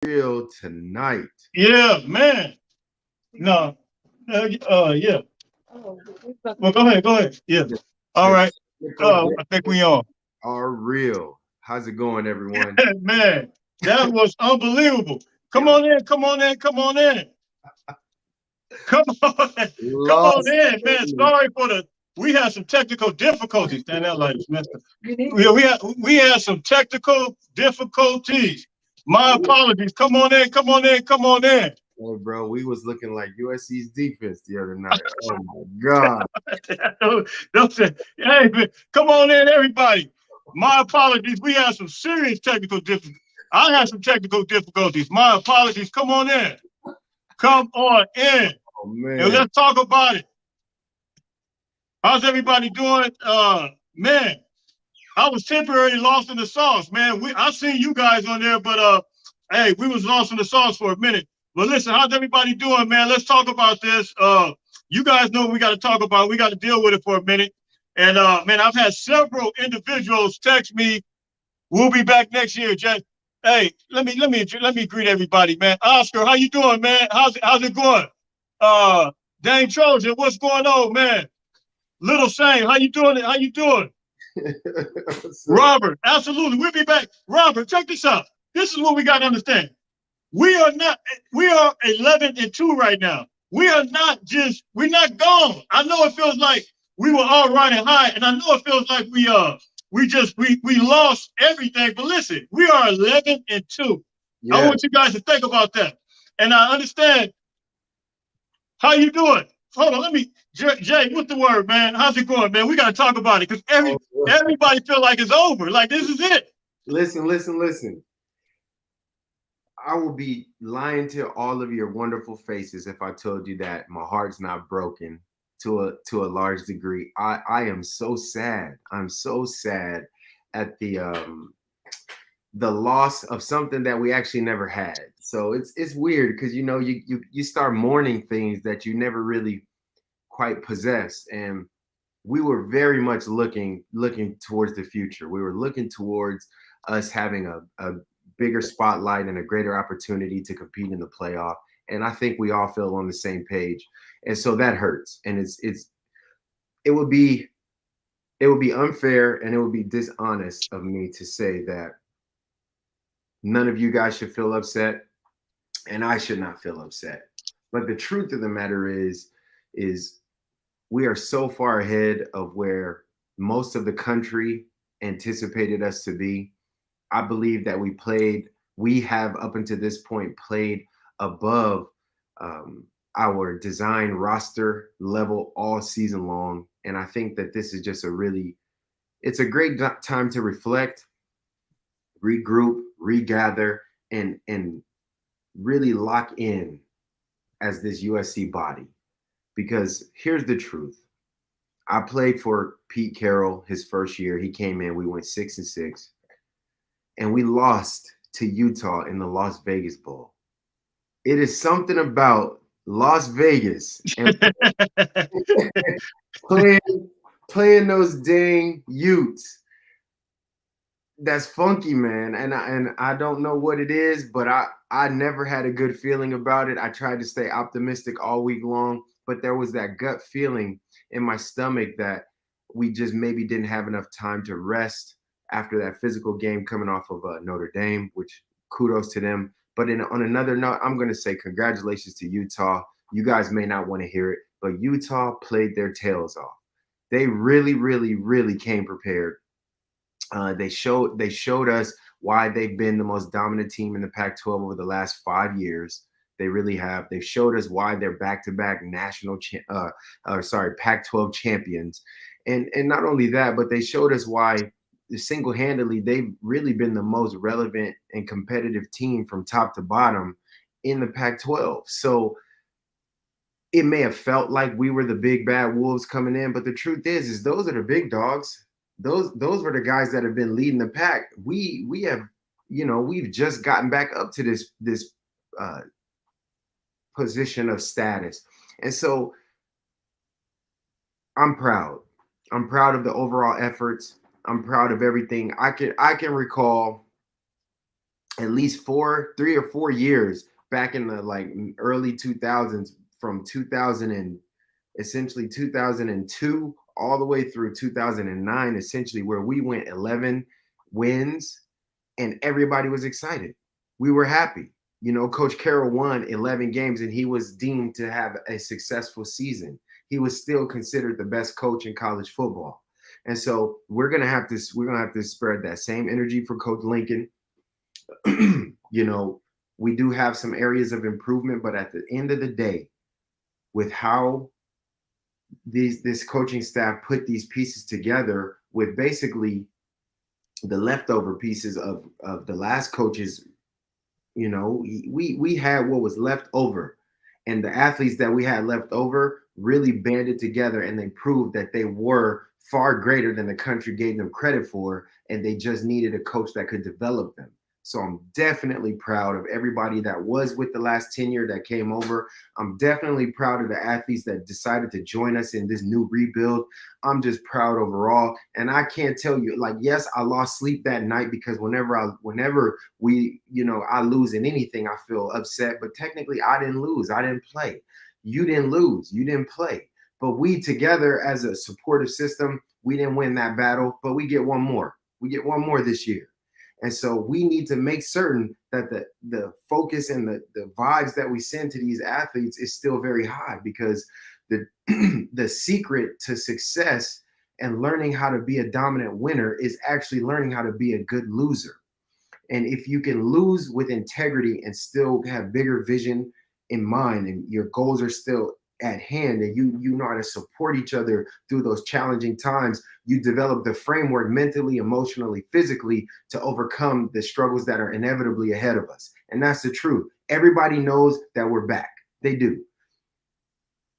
Real tonight. Yeah, man. No. Yeah. Well, go ahead. Go ahead. Yeah. The, All the right. technical I think difficulties we on. are real. How's it going, everyone? Man, that was unbelievable. Come Yo, on in. Come on in. Come on in. Come on. Come on Lost. in, man. Sorry for the. We had some technical difficulties. Stand out like this, mister. We had some technical difficulties. My apologies. Come on in. Come on in. Come on in. Hey, bro, we was looking like USC's defense the other night. Oh my God. Don't say, hey, man, come on in, everybody. My apologies. We had some serious technical difficulties. I had some technical difficulties. My apologies. Come on in. Come on in. Oh And man. let's talk about it. How's everybody doing? Man, I was temporarily lost in the sauce, man. I seen you guys on there, but hey, we was lost in the sauce for a minute. But listen, how's everybody doing, man? Let's talk about this. You guys know what we got to talk about. We got to deal with it for a minute. And man, I've had several individuals text me. We'll be back next year, Jay. Hey, let me greet everybody, man. Oscar, how you doing, man? How's it going? Uh, Dane Trojan, what's going on, man? Little Shane, how you doing? How you doing? So, Robert, absolutely. We'll be back. Robert, check this out. This is what we got to understand. We are 11-2 right now. We're not gone. I know it feels like we were all riding high, and I know it feels like we lost everything. But listen, we are 11-2. I yeah. want you guys to think about that. And I understand how you doing. Hold on, let me Jay, what's the word, man? How's it going, man? We gotta talk about it because Oh, everybody feel like it's over. Like this is it. listen, listen, listen. I will be lying to all of your wonderful faces if I told you that my heart's not broken to a large degree. I am so sad. I'm so sad at the loss of something that we actually never had. So it's weird because you start mourning things that you never really quite possessed, and we were very much looking towards the future. We were looking towards us having a bigger spotlight and a greater opportunity to compete in the playoff. And I think we all feel on the same page. And so that hurts. And it would be it would be unfair and it would be dishonest of me to say that none of you guys should feel upset and I should not feel upset. But the truth of the matter is we are so far ahead of where most of the country anticipated us to be. I believe that we have up until this point played above our design roster level all season long. And I think that this is just it's a great time to reflect, regroup, regather, and really lock in as this USC body. Because here's the truth. I played for Pete Carroll his first year. He came in, we went 6-6, and we lost to Utah in the Las Vegas Bowl. It is something about Las Vegas and playing playing those dang Utes that's funky, man. And I don't know what it is, but I never had a good feeling about it. I tried to stay optimistic all week long, but there was that gut feeling in my stomach that we just maybe didn't have enough time to rest after that physical game coming off of Notre Dame, which kudos to them. But on another note, I'm going to say congratulations to Utah. You guys may not want to hear it, but Utah played their tails off. They really, really, really came prepared. They showed us why they've been the most dominant team in the Pac-12 over the last 5 years. They really have. They've showed us why they're back-to-back Pac-12 champions, and not only that, but they showed us why single-handedly they've really been the most relevant and competitive team from top to bottom in the Pac-12. So it may have felt like we were the big bad wolves coming in, but the truth is those are the big dogs. Those were the guys that have been leading the pack. We have, we've just gotten back up to this uh, position of status, and so I'm proud. I'm proud of the overall efforts. I'm proud of everything. I can recall at least 3 or 4 years back in the like early 2000s, from 2000 and essentially 2002 all the way through 2009, essentially, where we went 11 wins and everybody was excited. We were happy. You know, Coach Carroll won 11 games and he was deemed to have a successful season. He was still considered the best coach in college football. And so we're gonna have to spread that same energy for Coach Lincoln. You know, we do have some areas of improvement, but at the end of the day, with how this coaching staff put these pieces together, with basically the leftover pieces of the last coaches, you know, we had what was left over, and the athletes that we had left over really banded together, and they proved that they were far greater than the country gave them credit for, and they just needed a coach that could develop them. So I'm definitely proud of everybody that was with the last tenure that came over. I'm definitely proud of the athletes that decided to join us in this new rebuild. I'm just proud overall. And I can't tell you, like, yes, I lost sleep that night because whenever we, you know, I lose in anything, I feel upset. But technically, I didn't lose. I didn't play. You didn't lose. You didn't play. But we together as a supportive system, we didn't win that battle, but we get one more. We get one more this year. And so we need to make certain that the focus and the vibes that we send to these athletes is still very high, because the the secret to success and learning how to be a dominant winner is actually learning how to be a good loser. And if you can lose with integrity and still have bigger vision in mind, and your goals are still at hand, and you know how to support each other through those challenging times, you develop the framework mentally, emotionally, physically to overcome the struggles that are inevitably ahead of us. And that's the truth. Everybody knows that we're back. They do.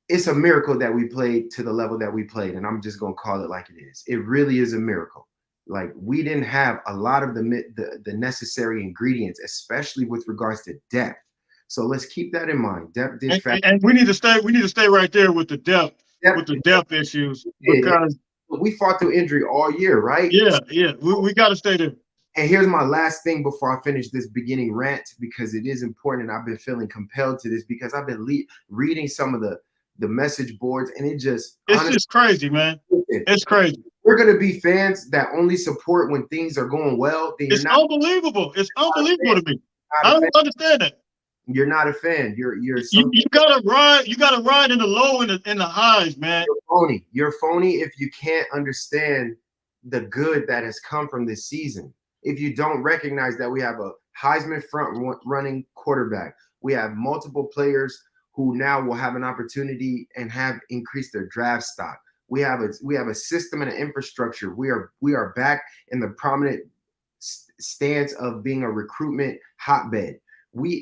It's a miracle that we played to the level that we played, and I'm just going to call it like it is. It really is a miracle. Like, we didn't have a lot of the necessary ingredients, especially with regards to depth. So let's keep that in mind. Depth did factor. And we need to stay right there with the depth issues, because we fought through injury all year, right? Yeah, we got to stay there. And here's my last thing before I finish this beginning rant, because it is important, and I've been feeling compelled to this because I've been reading some of the message boards, and it's just crazy, man. It's crazy. We're going to be fans that only support when things are going well. It's unbelievable. It's unbelievable to me. I don't understand that. You're not a fan. You gotta ride. You gotta ride in the low and the highs, man. You're phony. You're phony if you can't understand the good that has come from this season. If you don't recognize that we have a Heisman front running quarterback, we have multiple players who now will have an opportunity and have increased their draft stock. We have a system and an infrastructure. We are back in the prominent stance of being a recruitment hotbed.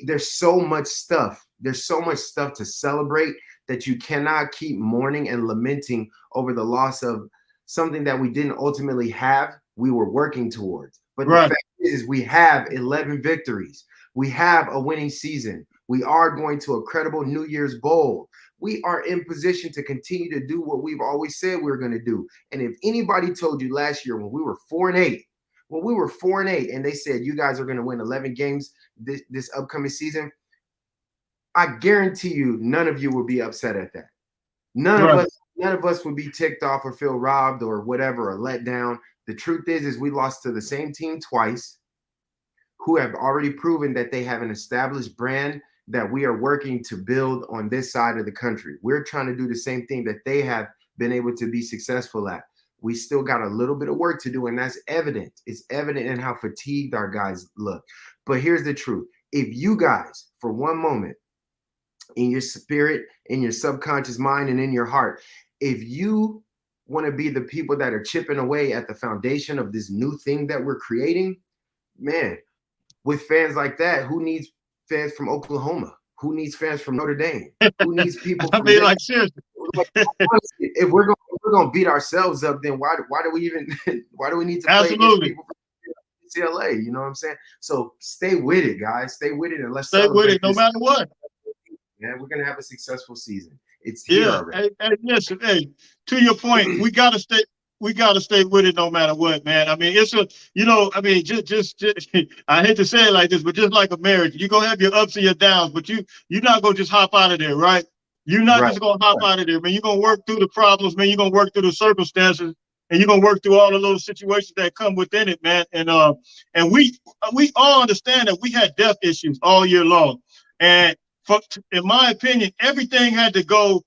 There's so much stuff. There's so much stuff to celebrate that you cannot keep mourning and lamenting over the loss of something that we didn't ultimately have. We were working towards. But the fact is we have 11 victories. We have a winning season. We are going to a credible New Year's Bowl. We are in position to continue to do what we've always said we were going to do. And if anybody told you last year when we were 4-8, and they said you guys are going to win 11 games this upcoming season, I guarantee you none of you will be upset at that. None of us would be ticked off or feel robbed or whatever, or let down. The truth is we lost to the same team twice, who have already proven that they have an established brand that we are working to build on this side of the country. We're trying to do the same thing that they have been able to be successful at. We still got a little bit of work to do, and that's evident. It's evident in how fatigued our guys look. But here's the truth. If you guys, for one moment, in your spirit, in your subconscious mind, and in your heart, if you want to be the people that are chipping away at the foundation of this new thing that we're creating, man, with fans like that, who needs fans from Oklahoma? Who needs fans from Notre Dame? Who needs people? I mean, like, seriously. Honestly, if we're gonna beat ourselves up, then why do we need to play against people from UCLA? You know what I'm saying? So stay with it, guys. Stay with it, and let's stay with it no matter what. Man, we're gonna have a successful season. It's here already. Hey, listen, to your point, we gotta stay. we got to stay with it no matter what, man. I mean, it's a, I mean, just I hate to say it like this, but just like a marriage, you're gonna have your ups and your downs, but you're not gonna just hop out of there, right? You're not Right. just gonna hop out of there, man. You're gonna work through the problems, man. You're gonna work through the circumstances, and you're gonna work through all of those situations that come within it, man. And we all understand that we had depth issues all year long, and in my opinion, everything had to go,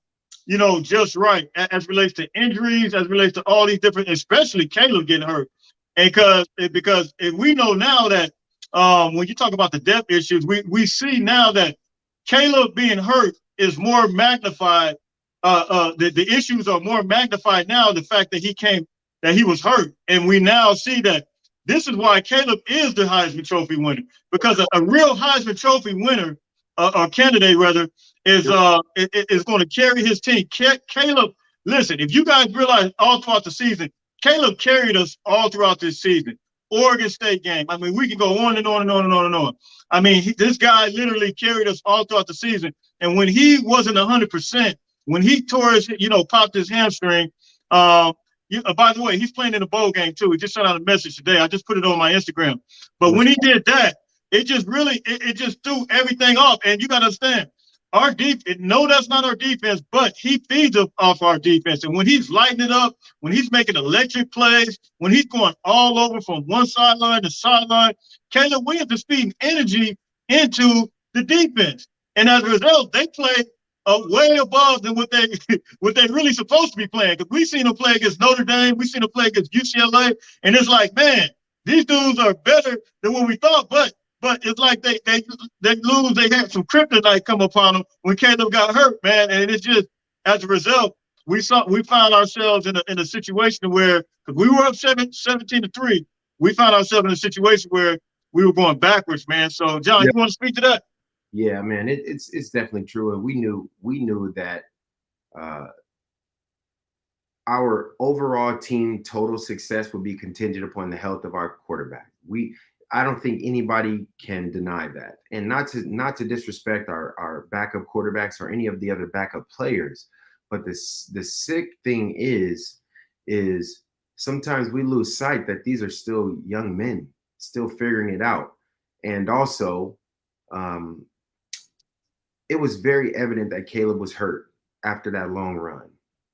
just right as relates to injuries, as relates to all these different, especially Caleb getting hurt. And because we know now that when you talk about the depth issues, we see now that Caleb being hurt is more magnified. The issues are more magnified now. The fact that he was hurt, and we now see that this is why Caleb is the Heisman Trophy winner, because a real Heisman Trophy winner, or candidate rather, is going to carry his team. Caleb, listen, if you guys realize all throughout the season, Caleb carried us all throughout this season. Oregon State game. I mean, we can go on and on and on and on and on. I mean, this guy literally carried us all throughout the season. And when he wasn't 100%, when he tore his, popped his hamstring, by the way, he's playing in a bowl game too. He just sent out a message today. I just put it on my Instagram. But when he did that, it just really, it just threw everything off. And you got to understand, our defense, no, that's not our defense, but he feeds off our defense. And when he's lighting it up, when he's making electric plays, when he's going all over from one sideline to sideline, Caleb Williams is feeding energy into the defense. And as a result, they play way above than what they really supposed to be playing. Because we've seen them play against Notre Dame, we've seen them play against UCLA, and it's like, man, these dudes are better than what we thought, but it's like they lose. They had some kryptonite come upon them when Caleb got hurt, man. And it's just, as a result, we found ourselves in a situation where, because we were up 17-3, we found ourselves in a situation where we were going backwards, man. So, John, you want to speak to that? Yeah, man, it's definitely true, and we knew that our overall team total success would be contingent upon the health of our quarterback. I don't think anybody can deny that. And not to disrespect our backup quarterbacks or any of the other backup players, but the sick thing is sometimes we lose sight that these are still young men, still figuring it out. And also, it was very evident that Caleb was hurt after that long run.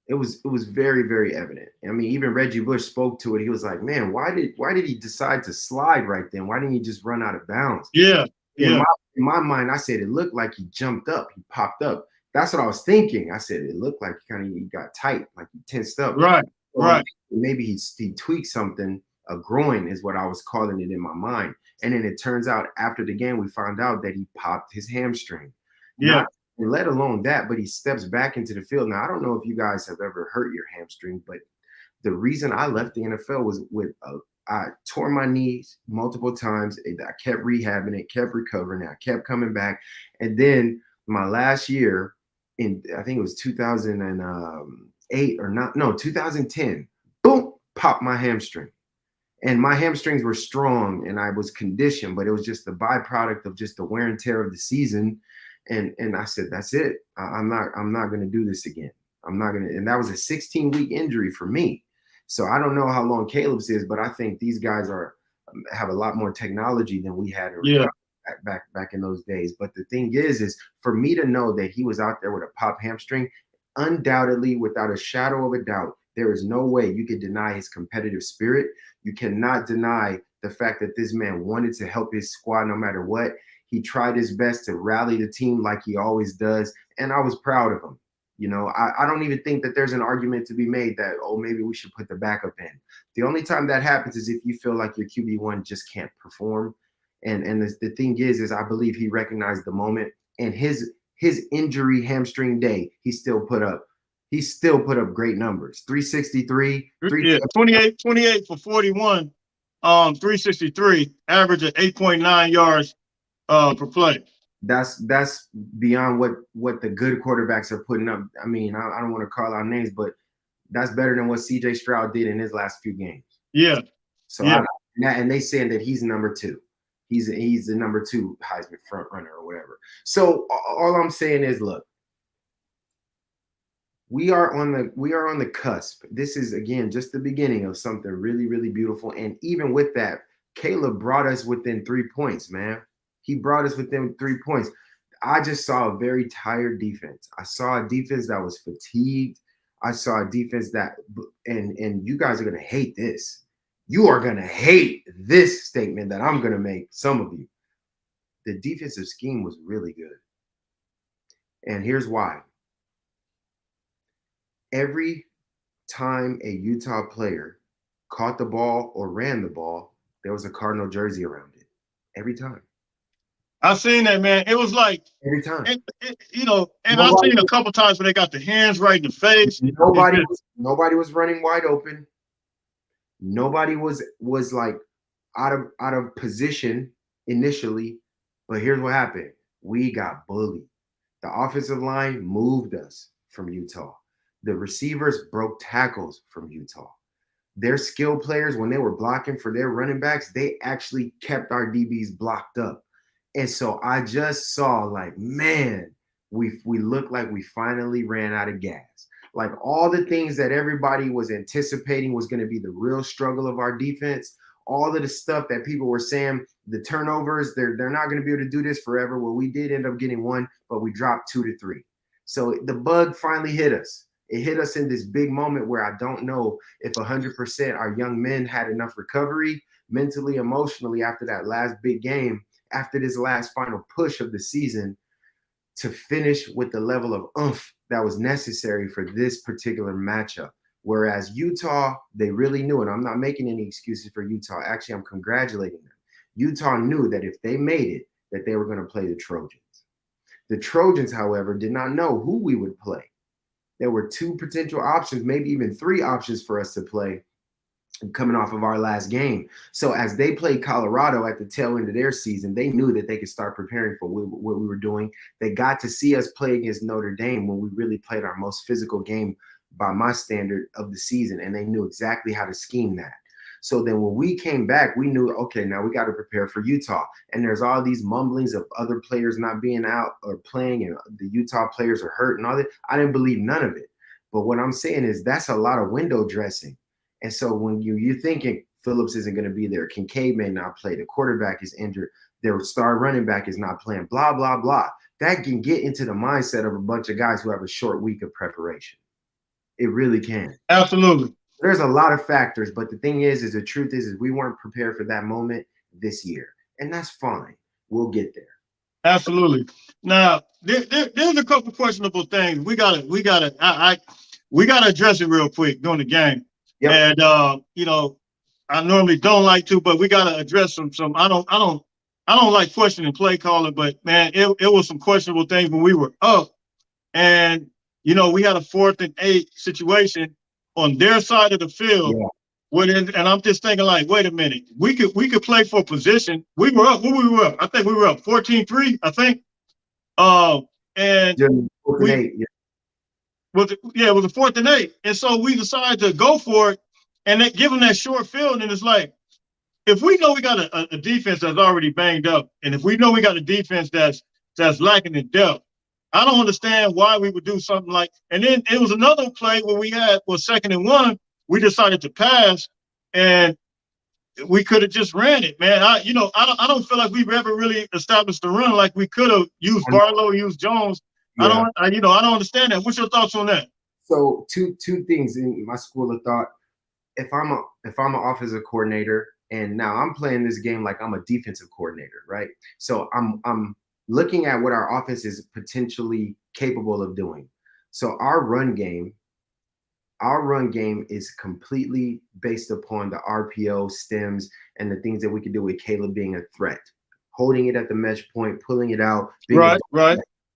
It was very, very evident. I mean, even Reggie Bush spoke to it. He was like, man, why did he decide to slide right then? Why didn't he just run out of bounds? Yeah. In my mind, I said it looked like he jumped up, he popped up. That's what I was thinking. I said it looked like he got tight, like he tensed up. Right. Right. Maybe he tweaked something. A groin is what I was calling it in my mind. And then it turns out after the game, we found out that he popped his hamstring. Yeah. Let alone that, but he steps back into the field. Now, I don't know if you guys have ever hurt your hamstring, but the reason I left the NFL was I tore my knees multiple times. I kept rehabbing it, kept recovering. I kept coming back. And then my last year, I think it was 2008 or not, no, 2010, boom, popped my hamstring. And my hamstrings were strong and I was conditioned, but it was just the byproduct of just the wear and tear of the season. And I said, that's it. I'm not going to do this again. I'm not going to. And that was a 16-week injury for me. So I don't know how long Caleb's is, but I think these guys have a lot more technology than we had back in those days. But the thing is for me to know that he was out there with a pop hamstring, undoubtedly, without a shadow of a doubt, there is no way you could deny his competitive spirit. You cannot deny the fact that this man wanted to help his squad no matter what. He tried his best to rally the team like he always does. And I was proud of him. I don't even think that there's an argument to be made that, oh, maybe we should put the backup in. The only time that happens is if you feel like your QB1 just can't perform. And the thing is I believe he recognized the moment, and his injury hamstring day, he still put up great numbers. 363, 28 for 41, 363, average of 8.9 yards per play. That's beyond what the good quarterbacks are putting up. I mean, I don't want to call out names, but that's better than what CJ Stroud did in his last few games. Yeah. So and they saying that he's number 2. He's the number 2 Heisman front runner or whatever. So all I'm saying is, look, we are on the cusp. This is again just the beginning of something really, really beautiful. And even with that, Caleb brought us within 3 points, man. He brought us within 3 points. I just saw a very tired defense. I saw a defense that was fatigued. I saw a defense that, and you guys are gonna hate this. You are gonna hate this statement that I'm gonna make. Some of you, the defensive scheme was really good, and here's why. Every time a Utah player caught the ball or ran the ball, there was a Cardinal jersey around it. Every time. I seen that, man. It was like Every time. you know, and I've seen a couple times when they got the hands right in the face. Nobody was running wide open. Nobody was like out of position initially. But here's what happened. We got bullied. The offensive line moved us from Utah. The receivers broke tackles from Utah. Their skill players, when they were blocking for their running backs, they actually kept our DBs blocked up. And so I just saw like, man, we look like we finally ran out of gas. Like all the things that everybody was anticipating was going to be the real struggle of our defense, all of the stuff that people were saying, the turnovers, they're not going to be able to do this forever. Well, we did end up getting one, but we dropped 2 to 3. So the bug finally hit us. It hit us in this big moment where I don't know if 100% our young men had enough recovery mentally, emotionally after that last big game, after this last final push of the season to finish with the level of oomph that was necessary for this particular matchup. Whereas Utah, they really knew it. I'm not making any excuses for Utah. Actually, I'm congratulating them. Utah knew that if they made it, that they were going to play the Trojans. The Trojans, however, did not know who we would play. There were 2 potential options, maybe even 3 options for us to play coming off of our last game. So as they played Colorado at the tail end of their season, they knew that they could start preparing for what we were doing. They got to see us play against Notre Dame when we really played our most physical game by my standard of the season, and they knew exactly how to scheme that. So then when we came back, we knew, okay, now we got to prepare for Utah. And there's all these mumblings of other players not being out or playing, and the Utah players are hurt and all that. I didn't believe none of it. But what I'm saying is that's a lot of window dressing. And so when you're thinking Phillips isn't going to be there, Kincaid may not play, the quarterback is injured, their star running back is not playing, blah, blah, blah. That can get into the mindset of a bunch of guys who have a short week of preparation. It really can. Absolutely. There's a lot of factors, but the thing is the truth is we weren't prepared for that moment this year. And that's fine. We'll get there. Absolutely. Now, there's a couple questionable things. We gotta address it real quick during the game. Yep. And you know, I normally don't like to, but we gotta address some. I don't like questioning play calling, but man, it was some questionable things when we were up, and you know, we had a 4th and 8 situation on their side of the field. Yeah. And I'm just thinking, like, wait a minute, we could play for position. We were up. When we were up, I think we were up 14-3. I think. And yeah, 4th and 8. Yeah. It was a 4th and 8, and so we decided to go for it, and give them that short field. And it's like, if we know we got a defense that's already banged up, and if we know we got a defense that's lacking in depth, I don't understand why we would do something like. And then it was another play where we was 2nd and 1. We decided to pass, and we could have just ran it, man. I don't feel like we've ever really established a run like we could have used Barlow, used Jones. Yeah. I don't understand that. What's your thoughts on that? So two things in my school of thought. If I'm an offensive coordinator, and now I'm playing this game like I'm a defensive coordinator, right? So I'm looking at what our offense is potentially capable of doing. So our run game is completely based upon the RPO, stems, and the things that we can do with Caleb being a threat, holding it at the mesh point, pulling it out. Right.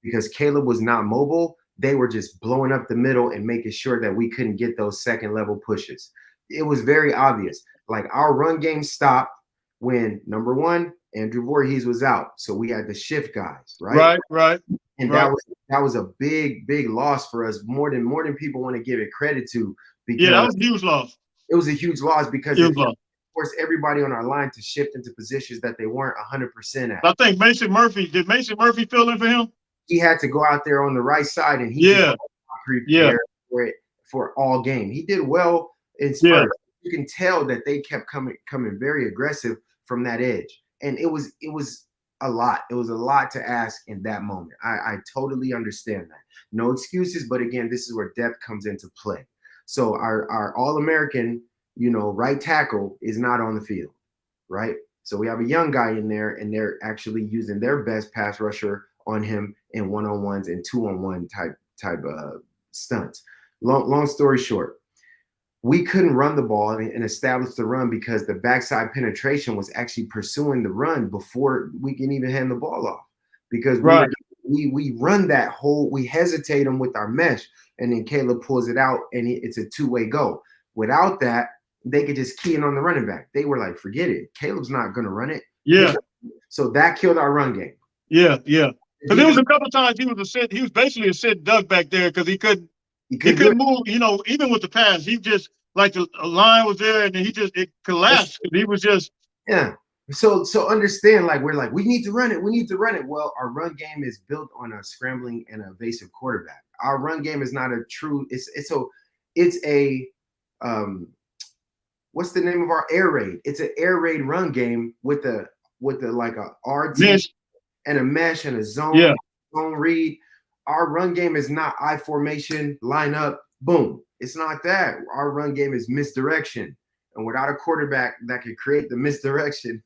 Because Caleb was not mobile, they were just blowing up the middle and making sure that we couldn't get those second level pushes. It was very obvious. Like our run game stopped when, number one, Andrew Voorhees was out. So we had to shift guys, right? Right. And that was a big loss for us, more than people want to give it credit to. Because that was a huge loss. It was a huge loss because it forced everybody on our line to shift into positions that they weren't 100% at. I think Mason Murphy fill in for him? He had to go out there on the right side, and he for it for all game. He did well in Yeah. spurts. You can tell that they kept coming very aggressive from that edge, and it was a lot. It was a lot to ask in that moment. I totally understand that. No excuses, but again, this is where depth comes into play. So our All-American, right tackle is not on the field, right? So we have a young guy in there, and they're actually using their best pass rusher on him in one-on-ones and two-on-one type stunts. Long story short, we couldn't run the ball and establish the run because the backside penetration was actually pursuing the run before we can even hand the ball off. Because we run that whole, we hesitate them with our mesh, and then Caleb pulls it out, and it's a two-way go. Without that, they could just key in on the running back. They were like, forget it. Caleb's not going to run it. Yeah. So that killed our run game. Yeah, yeah. Because there was a couple of times he was basically a sit duck back there because he couldn't move, even with the pass. He just, like, the line was there and then it collapsed. He was just. Yeah. So understand, like, we're like, we need to run it. We need to run it. Well, our run game is built on a scrambling and evasive quarterback. Our run game is not a true, it's a what's the name of our air raid? It's an air raid run game with a like a RT mesh. And a mesh and a zone, zone read. Our run game is not I formation, line up, boom. It's not that. Our run game is misdirection. And without a quarterback that can create the misdirection,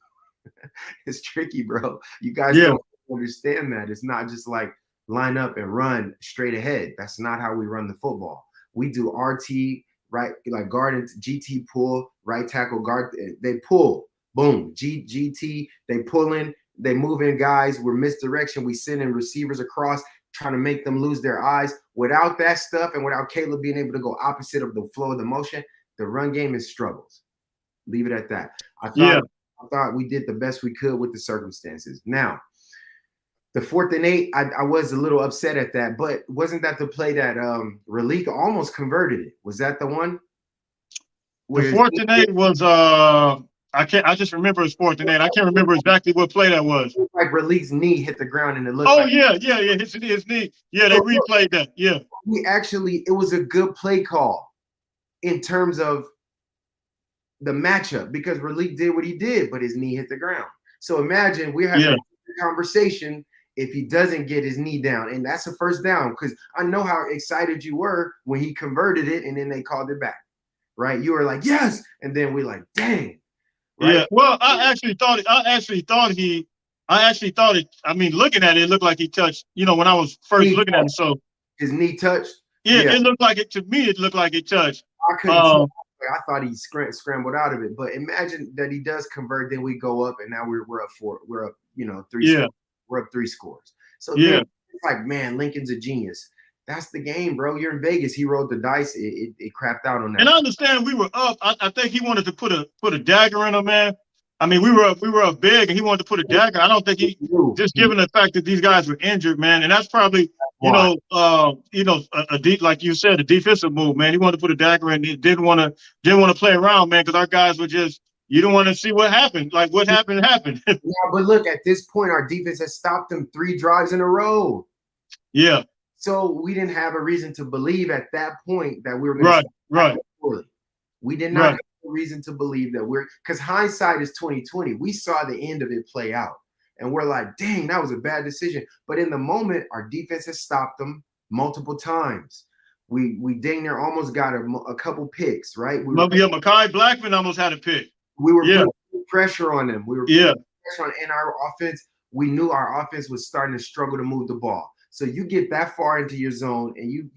it's tricky, bro. You guys don't understand that. It's not just like line up and run straight ahead. That's not how we run the football. We do RT, right, like guard and GT pull, right tackle guard, they pull, boom, GT, they pull in, they move in guys, we're misdirection, we send in receivers across, trying to make them lose their eyes. Without that stuff and without Caleb being able to go opposite of the flow of the motion, the run game is struggles. Leave it at that. I thought we did the best we could with the circumstances. Now, the 4th and 8, I was a little upset at that, but wasn't that the play that Raleigh almost converted it? Was that the one? The 4th and 8 was I just remember it's 4th and 8. I can't remember exactly what play that was. It like Raleigh's knee hit the ground and it looked his knee. Yeah, they replayed that. Yeah. It was a good play call in terms of the matchup because Raleigh did what he did, but his knee hit the ground. So imagine we're having a conversation if he doesn't get his knee down, and that's a first down, because I know how excited you were when he converted it and then they called it back, right? You were like, yes, and then we're like, dang. Right? Yeah, well, I actually thought it, I mean, looking at it, it looked like he touched, when I was first looking at him, so. His knee touched? Yeah, it looked like it, to me, it looked like it touched. I couldn't tell. I thought he scrambled out of it, but imagine that he does convert, then we go up, and now we're up 3 scores. We're up 3 scores. So it's like, man, Lincoln's a genius. That's the game, bro. You're in Vegas. He rolled the dice. It crapped out on that. And I understand we were up. I think he wanted to put a dagger in him, man. I mean, we were up big, and he wanted to put a dagger. I don't think just given the fact that these guys were injured, man, and that's probably a deep, like you said, a defensive move, man. He wanted to put a dagger in. He didn't want to play around, man, because our guys were just. You don't want to see what happened. Like what happened. Yeah, but look, at this point, our defense has stopped them 3 drives in a row. Yeah. So we didn't have a reason to believe at that point that we were going to right. We did not have a reason to believe that because hindsight is 2020. We saw the end of it play out, and we're like, dang, that was a bad decision. But in the moment, our defense has stopped them multiple times. We dang near almost got a couple picks, right? Mekhi Blackman almost had a pick. We were putting pressure on them. We were putting pressure on, and our offense, we knew our offense was starting to struggle to move the ball. So you get that far into your zone, and you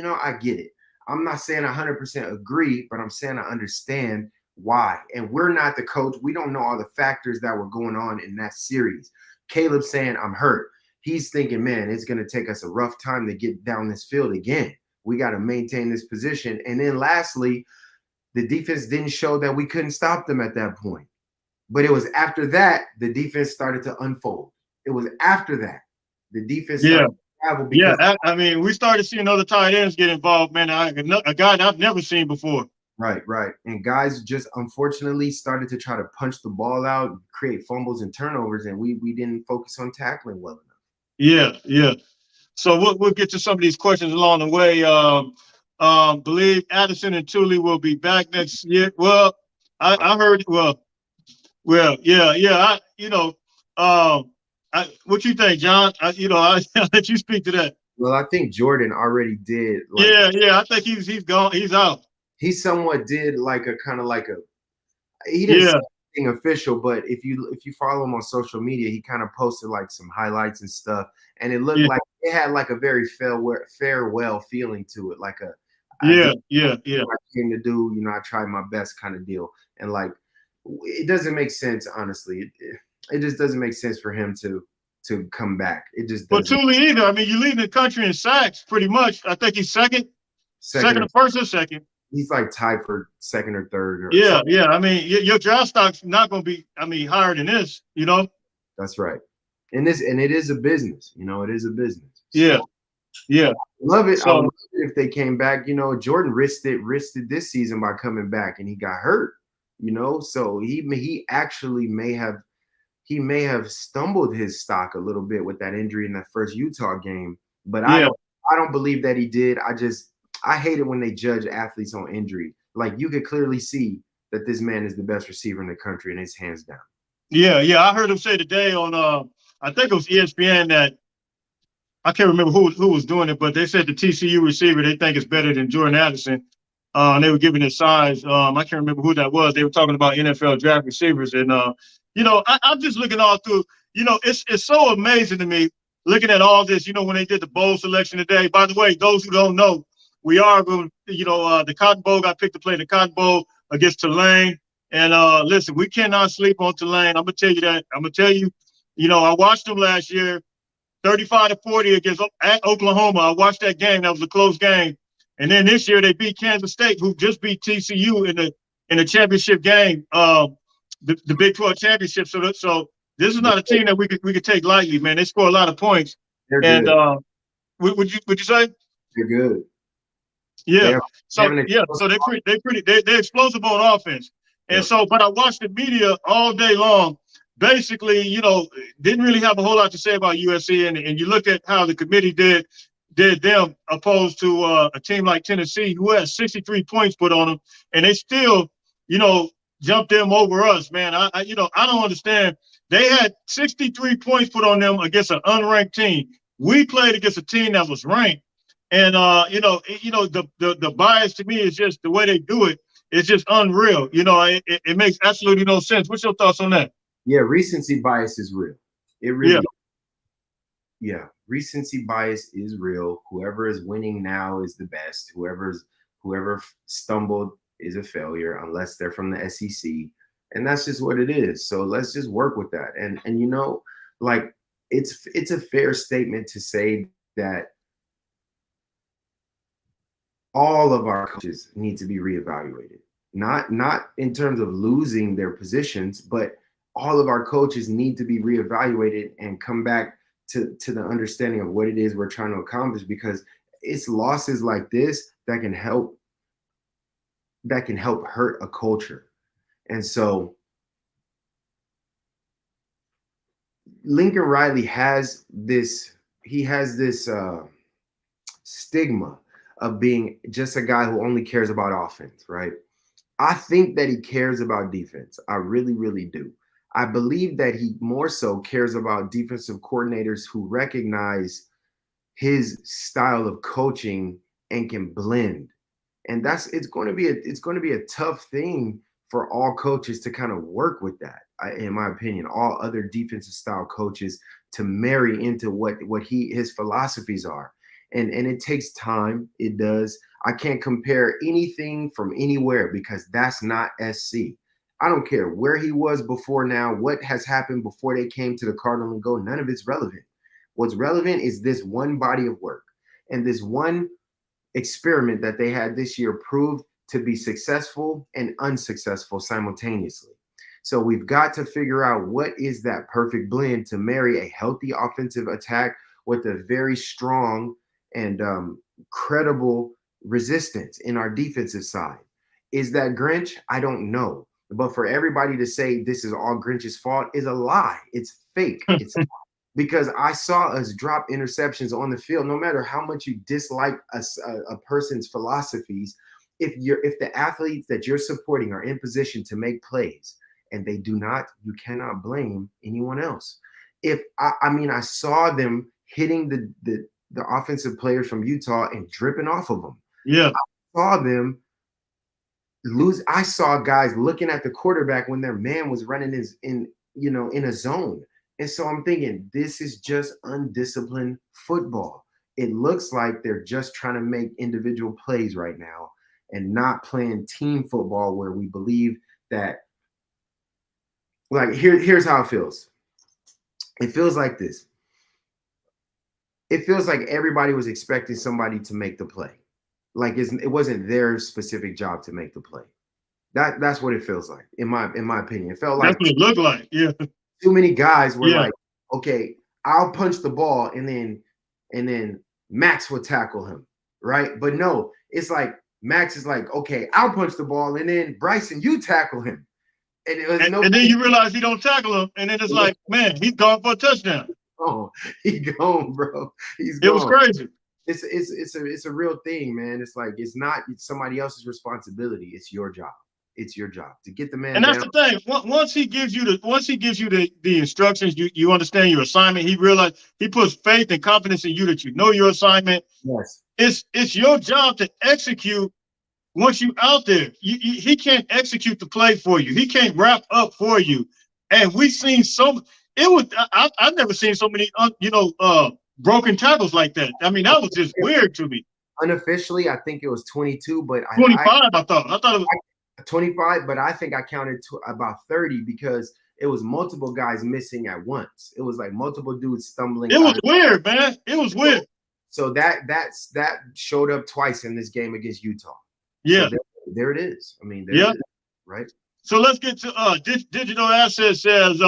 I get it. I'm not saying 100% agree, but I'm saying I understand why. And we're not the coach. We don't know all the factors that were going on in that series. Caleb's saying, I'm hurt. He's thinking, man, it's going to take us a rough time to get down this field again. We got to maintain this position. And then lastly, the defense didn't show that we couldn't stop them at that point. But it was after that, the defense started to unfold. It was after that. The defense started to travel. I mean, we started seeing other tight ends get involved, man. A guy that I've never seen before. Right. And guys just unfortunately started to try to punch the ball out, create fumbles and turnovers, and we didn't focus on tackling well enough. Yeah. So we'll get to some of these questions along the way. Believe Addison and Thule will be back next year. Well, I heard. Well, yeah. What you think, John? I let you speak to that. Well, I think Jordan already did like Yeah. I think he's gone. He's out. he somewhat did like a kind of like a he didn't say Yeah, anything official, but if you follow him on social media, he kind of posted like some highlights and stuff, and it looked yeah, like it had like a very farewell feeling to it, like a I yeah, did yeah. what I came to do, I tried my best kind of deal, and like it doesn't make sense, honestly. It just doesn't make sense for him to come back. It just But doesn't. Thule either. I mean, you leading the country in sacks pretty much. I think he's second, Second, second or first or second. he's like tied for second or third or Yeah, something. yeah. I mean, your draft stock's not going to be, higher than this. That's right. And it is a business. It is a business. Yeah, So yeah. love it. I would So love it if they came back. Jordan risked it this season by coming back, and he got hurt. So he actually may have stumbled his stock a little bit with that injury in that first Utah game. But yeah, I don't believe that he did. I hate it when they judge athletes on injury. Like you could clearly see that this man is the best receiver in the country, and it's hands down. yeah. I heard him say today on I think it was ESPN that I can't remember who was doing it, but they said the TCU receiver they think is better than Jordan Addison. They were giving his size. I can't remember who that was. They were talking about NFL draft receivers, and I'm just looking all through. It's so amazing to me looking at all this. When they did the bowl selection today. By the way, those who don't know, we are going. The Cotton Bowl got picked to play the Cotton Bowl against Tulane. And listen, we cannot sleep on Tulane. I'm gonna tell you that. I'm gonna tell you. I watched them last year. 35-40 against at Oklahoma. I watched that game. That was a close game. And then this year they beat Kansas State, who just beat TCU in the championship game, the Big 12 championship. So this is not a team that we could take lightly, man. They score a lot of points. They're And good. would you say? They're good. Yeah. So they're they're explosive on offense. And so, but I watched the media all day long. Basically, didn't really have a whole lot to say about USC. And you look at how the committee did them opposed to a team like Tennessee, who had 63 points put on them, and they still, jumped them over us, man. I don't understand. They had 63 points put on them against an unranked team. We played against a team that was ranked. And the bias to me is just the way they do it. It's just unreal. It makes absolutely no sense. What's your thoughts on that? Yeah, recency bias is real. It really, yeah, recency bias is real. Whoever is winning now is the best. Whoever stumbled is a failure unless they're from the SEC, and that's just what it is. So let's just work with that. And like it's a fair statement to say that all of our coaches need to be reevaluated. Not in terms of losing their positions, but all of our coaches need to be reevaluated and come back to the understanding of what it is we're trying to accomplish, because it's losses like this that can help hurt a culture. And so Lincoln Riley has this stigma of being just a guy who only cares about offense, right? I think that he cares about defense. I really, really do. I believe that he more so cares about defensive coordinators who recognize his style of coaching and can blend. And it's going to be a tough thing for all coaches to kind of work with that. In my opinion, all other defensive style coaches to marry into what his philosophies are. And it takes time. It does. I can't compare anything from anywhere because that's not SC. I don't care where he was before now, what has happened before they came to the Cardinal and Go. None of it's relevant. What's relevant is this one body of work, and this one experiment that they had this year proved to be successful and unsuccessful simultaneously. So we've got to figure out what is that perfect blend to marry a healthy offensive attack with a very strong and credible resistance in our defensive side. Is that Grinch? I don't know. But for everybody to say this is all Grinch's fault is a lie. It's fake. It's because I saw us drop interceptions on the field. No matter how much you dislike a person's philosophies, if the athletes that you're supporting are in position to make plays and they do not, you cannot blame anyone else. If I mean, I saw them hitting the offensive players from Utah and dripping off of them. Yeah. I saw them lose. I saw guys looking at the quarterback when their man was running in a zone. And so I'm thinking, this is just undisciplined football. It looks like they're just trying to make individual plays right now and not playing team football where we believe that, like, here's how it feels. It feels like this. It feels like everybody was expecting somebody to make the play. Like it wasn't their specific job to make the play. That's what it feels like, in my opinion. It felt like That's what it looked like. Yeah. too many guys were Yeah. like, okay, I'll punch the ball and then Max would tackle him, right? But no, it's like Max is like, okay, I'll punch the ball and then Bryson, you tackle him. And it was And then you realize he don't tackle him, and then it's like, man, he's gone for a touchdown. Oh, he gone, bro. He's It gone. was crazy. It's a real thing, man. It's like it's somebody else's responsibility. It's your job. It's your job to get the man And that's down. the thing. Once he gives you the instructions, you understand your assignment. He puts faith and confidence in you that you know your assignment. Yes. It's your job to execute. Once you out there, he can't execute the play for you. He can't wrap up for you. And we've seen I've never seen so many broken tackles like that. I mean, that was just weird to me. Unofficially, I think it was 22, but 25. I thought it was 25, but I think I counted to about 30 because it was multiple guys missing at once. It was like multiple dudes stumbling. It was weird, man. It was weird. So that showed up twice in this game against Utah. Yeah. So there it is. I mean, right? So let's get to Digital Assets says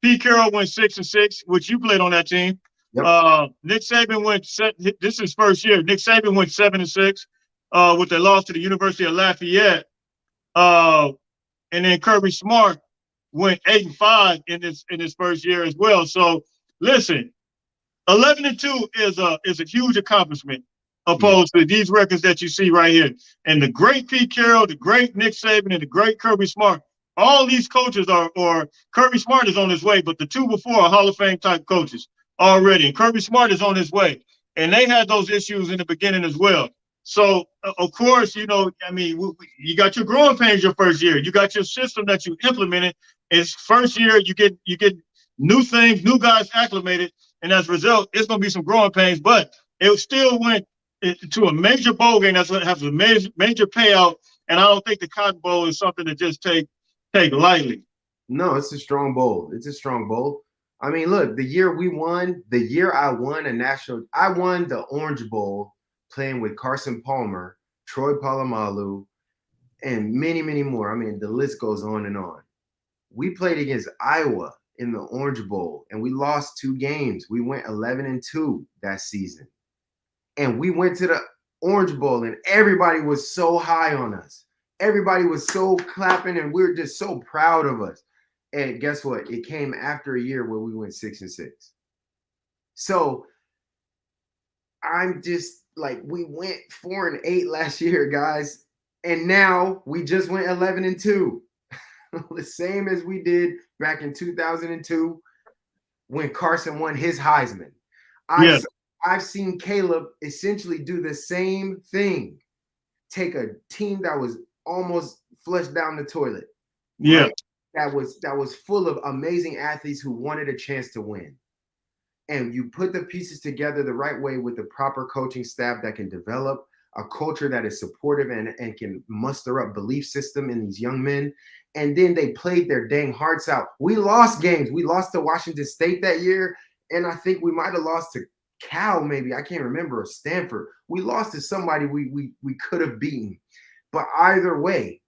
Pete Carroll went 6-6, which you played on that team. Yep. Nick Saban this is his first year. Nick Saban went 7-6 with a loss to the University of Lafayette. And then Kirby Smart went 8-5 in his first year as well. So listen, 11-2 is a huge accomplishment opposed to these records that you see right here. And the great Pete Carroll, the great Nick Saban, and the great Kirby Smart, all these coaches or Kirby Smart is on his way, but the two before are Hall of Fame type coaches already. And Kirby Smart is on his way. And they had those issues in the beginning as well. So, of course, you got your growing pains your first year. You got your system that you implemented. It's first year, you get new things, new guys acclimated. And as a result, it's going to be some growing pains. But it still went to a major bowl game that's going to have a major payout. And I don't think the Cotton Bowl is something to just take lightly. No, it's a strong bowl. It's a strong bowl. I mean, look, the year I won I won the Orange Bowl playing with Carson Palmer, Troy Polamalu, and many, many more. I mean, the list goes on and on. We played against Iowa in the Orange Bowl, and we lost 2 games. We went 11-2 that season. And we went to the Orange Bowl, and everybody was so high on us. Everybody was so clapping, and we were just so proud of us. And guess what? It came after a year where we went 6-6. So I'm just like, we went 4-8 last year, guys. And now we just went 11-2. The same as we did back in 2002 when Carson won his Heisman. I've seen Caleb essentially do the same thing. Take a team that was almost flushed down the toilet. Yeah. Right? That was full of amazing athletes who wanted a chance to win. And you put the pieces together the right way with the proper coaching staff that can develop a culture that is supportive and can muster up belief system in these young men. And then they played their dang hearts out. We lost games. We lost to Washington State that year. And I think we might have lost to Cal, maybe. I can't remember, or Stanford. We lost to somebody we could have beaten. But either way,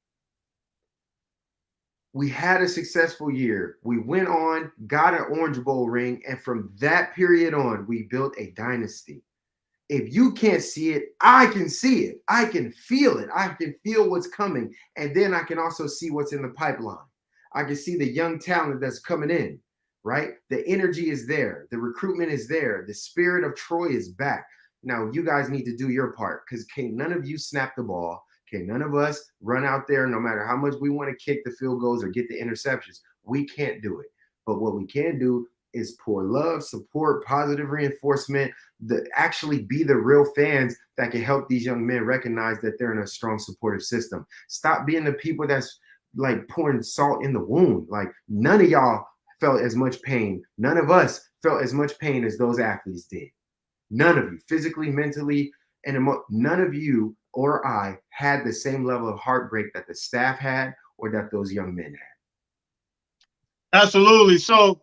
we had a successful year. We went on, got an Orange Bowl ring, and from that period on, we built a dynasty. If you can't see it, I can see it. I can feel it. I can feel what's coming. And then I can also see what's in the pipeline. I can see the young talent that's coming in. right? The energy is there. The recruitment is there. The spirit of Troy is back. Now, you guys need to do your part because none of you snap the ball. Okay, none of us run out there, no matter how much we want to kick the field goals or get the interceptions. We can't do it. But what we can do is pour love, support, positive reinforcement, actually be the real fans that can help these young men recognize that they're in a strong supportive system. Stop being the people that's like pouring salt in the wound. Like none of y'all felt as much pain. None of us felt as much pain as those athletes did. None of you, physically, mentally, and none of you or I had the same level of heartbreak that the staff had or that those young men had. Absolutely. So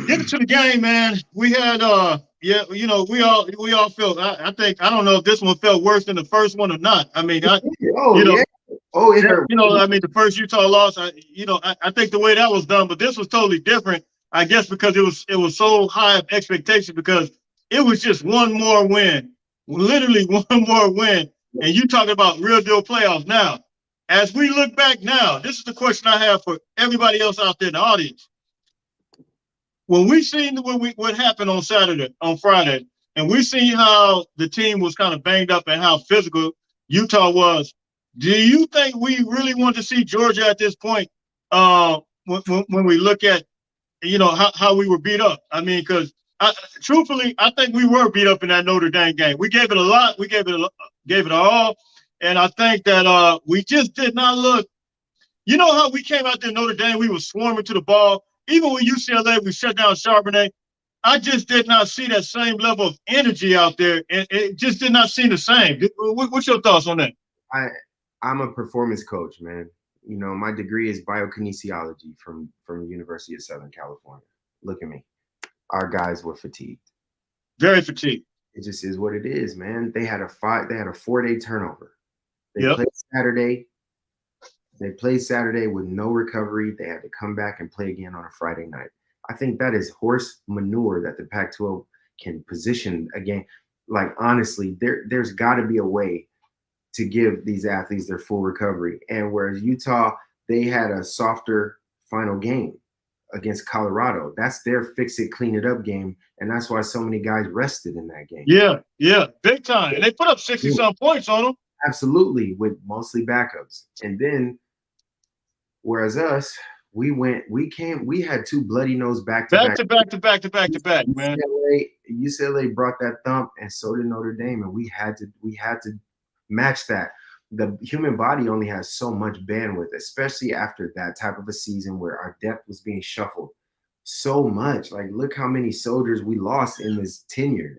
getting to the game, man, we had yeah, you know, we all felt I think I don't know if this one felt worse than the first one or not. I mean, it hurt. You know, I mean, the first Utah loss, I think the way that was done, but this was totally different, I guess, because it was so high of expectation because it was just one more win, literally one more win. And you talking about real deal playoffs now. As we look back now, this is the question I have for everybody else out there in the audience. When we seen what happened on Friday, and we seen how the team was kind of banged up and how physical Utah was, do you think we really want to see Georgia at this point when we look at, you know, how we were beat up? I mean, because truthfully, I think we were beat up in that Notre Dame game. We gave it a lot. We gave it all. And I think that we just did not look. You know how we came out there Notre Dame, we were swarming to the ball. Even with UCLA, we shut down Charbonnet. I just did not see that same level of energy out there. And it just did not seem the same. What's your thoughts on that? I'm a performance coach, man. You know, my degree is biokinesiology from the University of Southern California. Look at me. Our guys were fatigued. Very fatigued. It just is what it is, man. They had a 4-day turnover. They played Saturday with no recovery. They had to come back and play again on a Friday night. I think that is horse manure that the Pac-12 can position again. Like, honestly, there's got to be a way to give these athletes their full recovery. And whereas Utah, they had a softer final game against Colorado. That's their fix it, clean it up game. And that's why so many guys rested in that game. Yeah, big time. And they put up 60-some points on them. Absolutely, with mostly backups. And then, whereas us, we had two bloody nose back to back, man. UCLA brought that thump, and so did Notre Dame, and we had to match that. The human body only has so much bandwidth, especially after that type of a season where our depth was being shuffled so much. Like, look how many soldiers we lost in this tenure.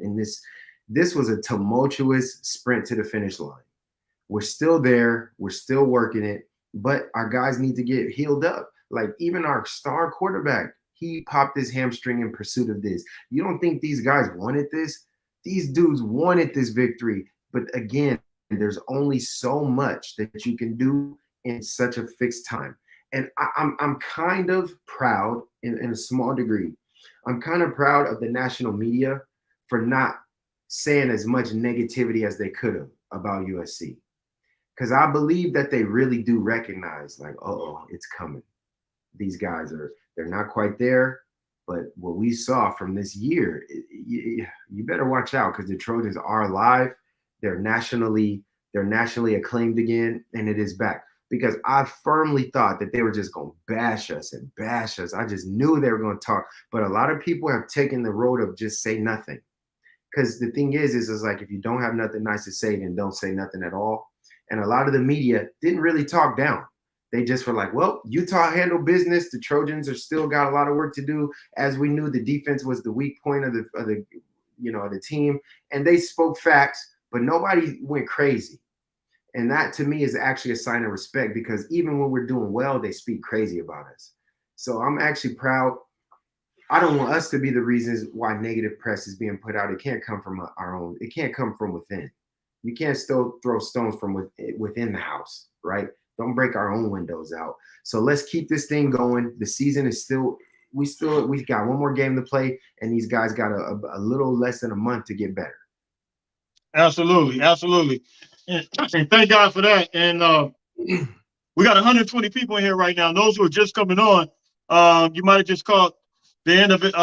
This was a tumultuous sprint to the finish line. We're still there. We're still working it, but our guys need to get healed up. Like, even our star quarterback, he popped his hamstring in pursuit of this. You don't think these guys wanted this? These dudes wanted this victory. But again, there's only so much that you can do in such a fixed time. And I'm kind of proud in a small degree. I'm kind of proud of the national media for not saying as much negativity as they could have about USC. Because I believe that they really do recognize, like, it's coming. These guys they're not quite there. But what we saw from this year, you better watch out, because the Trojans are alive. They're nationally acclaimed again, and it is back. Because I firmly thought that they were just going to bash us. I just knew they were going to talk. But a lot of people have taken the road of just say nothing. Because the thing is like, if you don't have nothing nice to say, then don't say nothing at all. And a lot of the media didn't really talk down. They just were like, well, Utah handled business. The Trojans are still got a lot of work to do. As we knew, the defense was the weak point of the team. And they spoke facts, but nobody went crazy. And that, to me, is actually a sign of respect, because even when we're doing well, they speak crazy about us. So I'm actually proud. I don't want us to be the reasons why negative press is being put out. It can't come from our own. It can't come from within. You can't still throw stones from within the house, right? Don't break our own windows out. So let's keep this thing going. The season is we got one more game to play, and these guys got a little less than a month to get better. Absolutely. And thank God for that. And we got 120 people in here right now. And those who are just coming on, you might have just caught the end of it,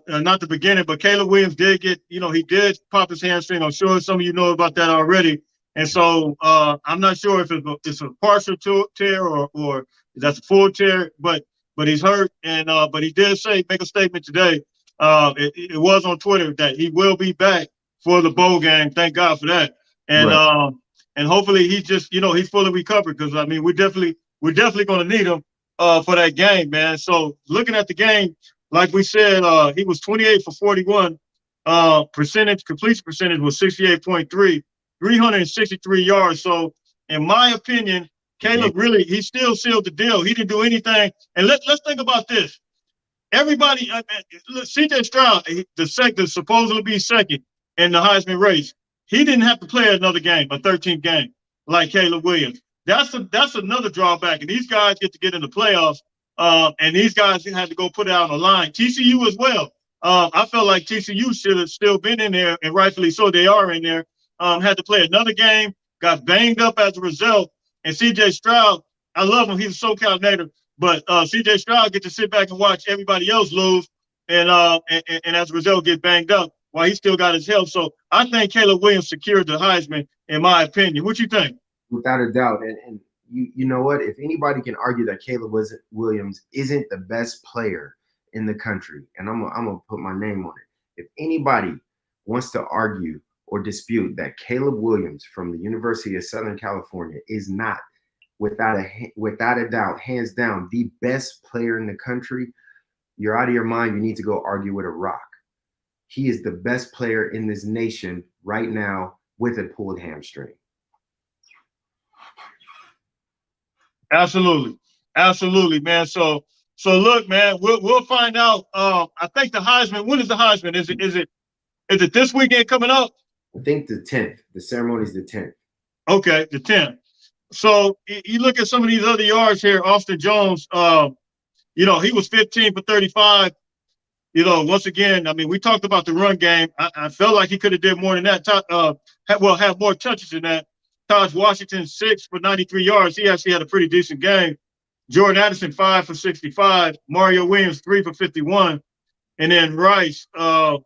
not the beginning, but Caleb Williams did get, he did pop his hamstring. I'm sure some of you know about that already. And so I'm not sure if it's a partial tear or that's a full tear, but he's hurt. And but he did make a statement today. It was on Twitter that he will be back for the bowl game. Thank God for that. And right. And hopefully he's just, he's fully recovered, because I mean we're definitely going to need him for that game, man. So looking at the game, like we said, he was 28 for 41. Completion percentage was 68.3, 363 yards. So in my opinion, Caleb really, he still sealed the deal. He didn't do anything. And let's think about this. Everybody, C.J. Stroud, the supposedly be second in the Heisman race, he didn't have to play another game, a 13th game, like Caleb Williams. That's another drawback. And these guys get to get in the playoffs, and these guys had to go put it out on the line. TCU as well. I felt like TCU should have still been in there, and rightfully so, they are in there. Had to play another game, got banged up as a result. And C.J. Stroud, I love him. He's a SoCal native. But C.J. Stroud get to sit back and watch everybody else lose, and as a result get banged up while he still got his health. So I think Caleb Williams secured the Heisman, in my opinion. What you think? Without a doubt. And you know what? If anybody can argue that Caleb Williams isn't the best player in the country, and I'm gonna put my name on it. If anybody wants to argue or dispute that Caleb Williams from the University of Southern California is not, without a doubt, hands down, the best player in the country, you're out of your mind. You need to go argue with a rock. He is the best player in this nation right now with a pulled hamstring. Absolutely, man. So look, man, we'll find out. I think the Heisman. When is the Heisman? Is it this weekend coming up? I think the 10th. The ceremony is the 10th. Okay, the 10th. So you look at some of these other yards here. Austin Jones, he was 15 for 35. Once again, I mean, we talked about the run game. I felt like he could have did more than that. Have more touches than that. Taj Washington, 6 for 93 yards. He actually had a pretty decent game. Jordan Addison, 5 for 65. Mario Williams, 3 for 51. And then Rice was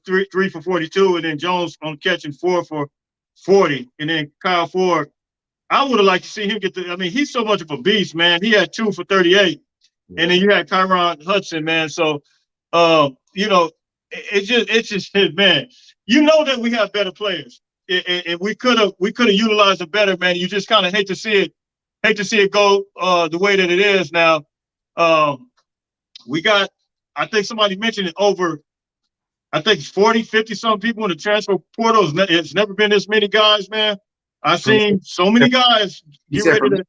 3 for 42. And then Jones on catching 4 for 40. And then Kyle Ford, I would have liked to see him he's so much of a beast, man. He had 2 for 38. And then you had Kyron Hudson, man. So, it's just, man, that we have better players. And we could have utilized it better, man. You just kind of hate to see it go the way that it is now. We got, I think somebody mentioned it, over, I think it's 40, 50 some people in the transfer portal. It's never been this many guys, man. I've seen so many guys get ready to.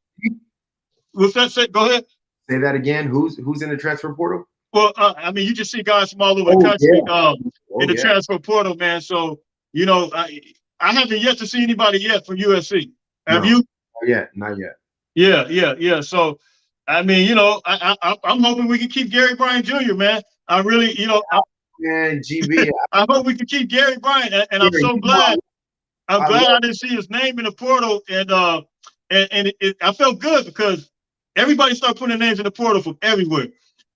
What's that say? Go ahead. Say that again. Who's in the transfer portal? Well, you just see guys from all over the country in the transfer portal, man. So, I haven't yet to see anybody yet from USC. Have you? Not yet. Yeah. So, I'm hoping we can keep Gary Bryant Jr., man. I really, man, GB. I hope we can keep Gary Bryant, and I'm so glad. I'm glad I didn't see his name in the portal, and I felt good because everybody started putting their names in the portal from everywhere,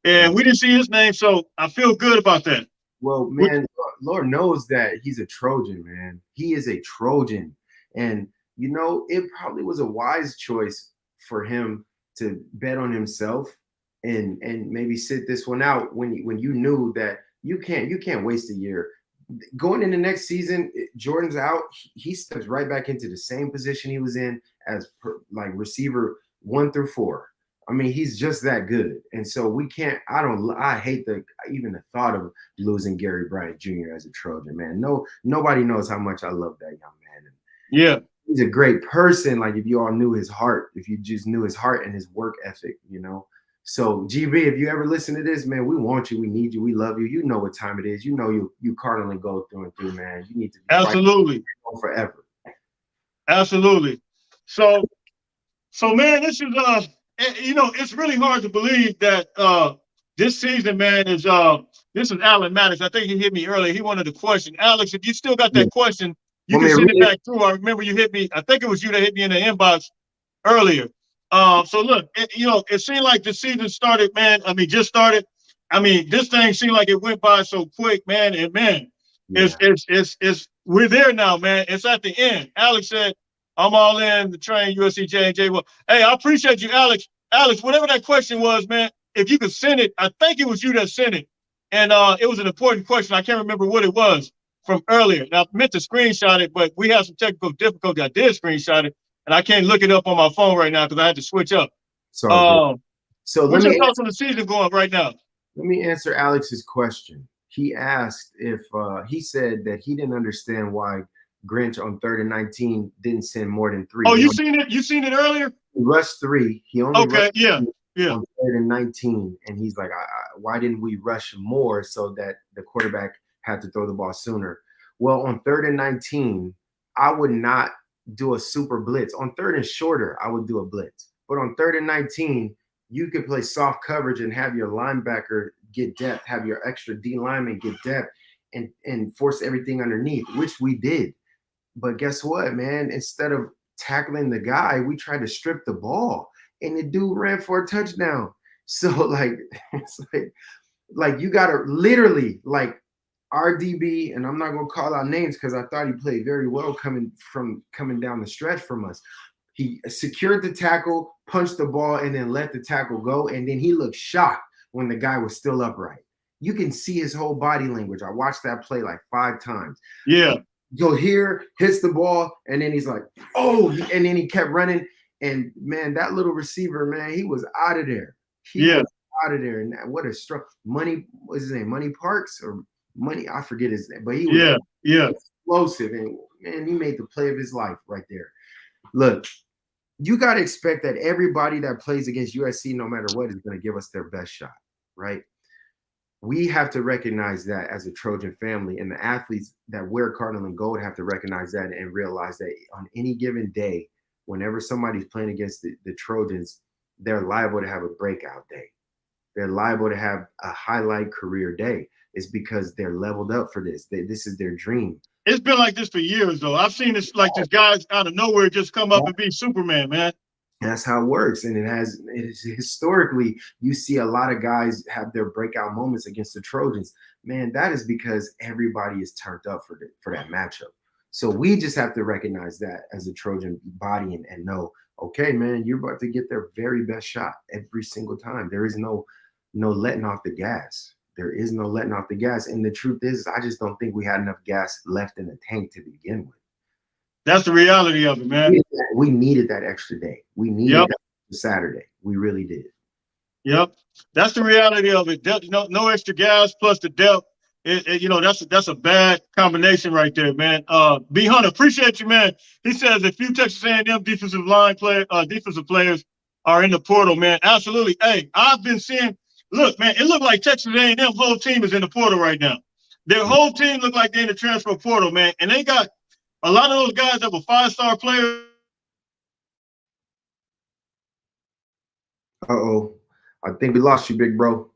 and we didn't see his name, so I feel good about that. Well, man, Lord knows that he's a Trojan, man. He is a Trojan, and it probably was a wise choice for him to bet on himself and maybe sit this one out when you knew that you can't waste a year. Going into next season, Jordan's out. He steps right back into the same position he was in as receiver 1 through 4. I mean, he's just that good. And so we can't, I hate even the thought of losing Gary Bryant Jr. as a Trojan, man. Nobody knows how much I love that young man. And yeah. He's a great person. Like, if you all knew his heart, if you just knew his heart and his work ethic, So GB, if you ever listen to this, man, we want you, we need you, we love you. You know what time it is. You Cardinal and gold through and through, man. You need to be absolutely forever. Absolutely. So man, this is it's really hard to believe that this season, man, is this is Alan Maddox. I think he hit me earlier. He wanted a question. Alex, if you still got that question, you can send it back through. I remember you hit me. I think it was you that hit me in the inbox earlier. So look, it seemed like the season started, man. I mean, just started. I mean, this thing seemed like it went by so quick, man. And man, Yeah. it's we're there now, man. It's at the end. Alex said, "I'm all in the train USC J&J." Well, hey, I appreciate you, Alex. Alex, whatever that question was, man, if you could send it, I think it was you that sent it, and it was an important question. I can't remember what it was from earlier. Now, I meant to screenshot it, but we had some technical difficulty. I did screenshot it, and I can't look it up on my phone right now because I had to switch up. So good. So what's your thoughts on the season going right now? Let me answer Alex's question. He asked if he said that he didn't understand why Grinch on 3rd and 19 didn't send more than 3. Oh, you seen it? You seen it earlier? He rushed 3. He only rushed yeah. on 3rd and 19, and he's like, why didn't we rush more so that the quarterback had to throw the ball sooner? Well, on 3rd and 19, I would not do a super blitz. On 3rd and shorter, I would do a blitz. But on 3rd and 19, you could play soft coverage and have your linebacker get depth, have your extra D lineman get depth, and force everything underneath, which we did. But guess what, man? Instead of tackling the guy, we tried to strip the ball, and the dude ran for a touchdown. So like, it's like you gotta literally like RDB, and I'm not gonna call out names because I thought he played very well coming down the stretch from us. He secured the tackle, punched the ball, and then let the tackle go. And then he looked shocked when the guy was still upright. You can see his whole body language. I watched that play like 5 times. Yeah. Go here, hits the ball, and then he's like, oh, and then he kept running. And man, that little receiver, man, he was out of there. He was out of there. And what a struck. Money, what's his name? Money Parks or Money? I forget his name, but he was explosive. And man, he made the play of his life right there. Look, you got to expect that everybody that plays against USC, no matter what, is going to give us their best shot, right? We have to recognize that as a Trojan family, and the athletes that wear Cardinal and Gold have to recognize that and realize that on any given day, whenever somebody's playing against the Trojans, they're liable to have a breakout day. They're liable to have a highlight career day. It's because they're leveled up for this. This is their dream. It's been like this for years, though. I've seen this like this guys out of nowhere just come up and be Superman, man. That's how it works. And it is historically, you see a lot of guys have their breakout moments against the Trojans. Man, that is because everybody is turned up for that matchup. So we just have to recognize that as a Trojan body and know, okay, man, you're about to get their very best shot every single time. There is no letting off the gas. There is no letting off the gas. And the truth is, I just don't think we had enough gas left in the tank to begin with. That's the reality of it, man. We needed that extra day. We needed that Saturday. We really did. Yep. That's the reality of it. No extra gas plus the depth. That's a bad combination right there, man. B Hunter, appreciate you, man. He says a few Texas A&M defensive players are in the portal, man. Absolutely. Hey, I've been seeing. Look, man, it looked like Texas A&M whole team is in the portal right now. Their whole team look like they're in the transfer portal, man. And they got a lot of those guys that were 5-star players. Uh-oh. I think we lost you, big bro.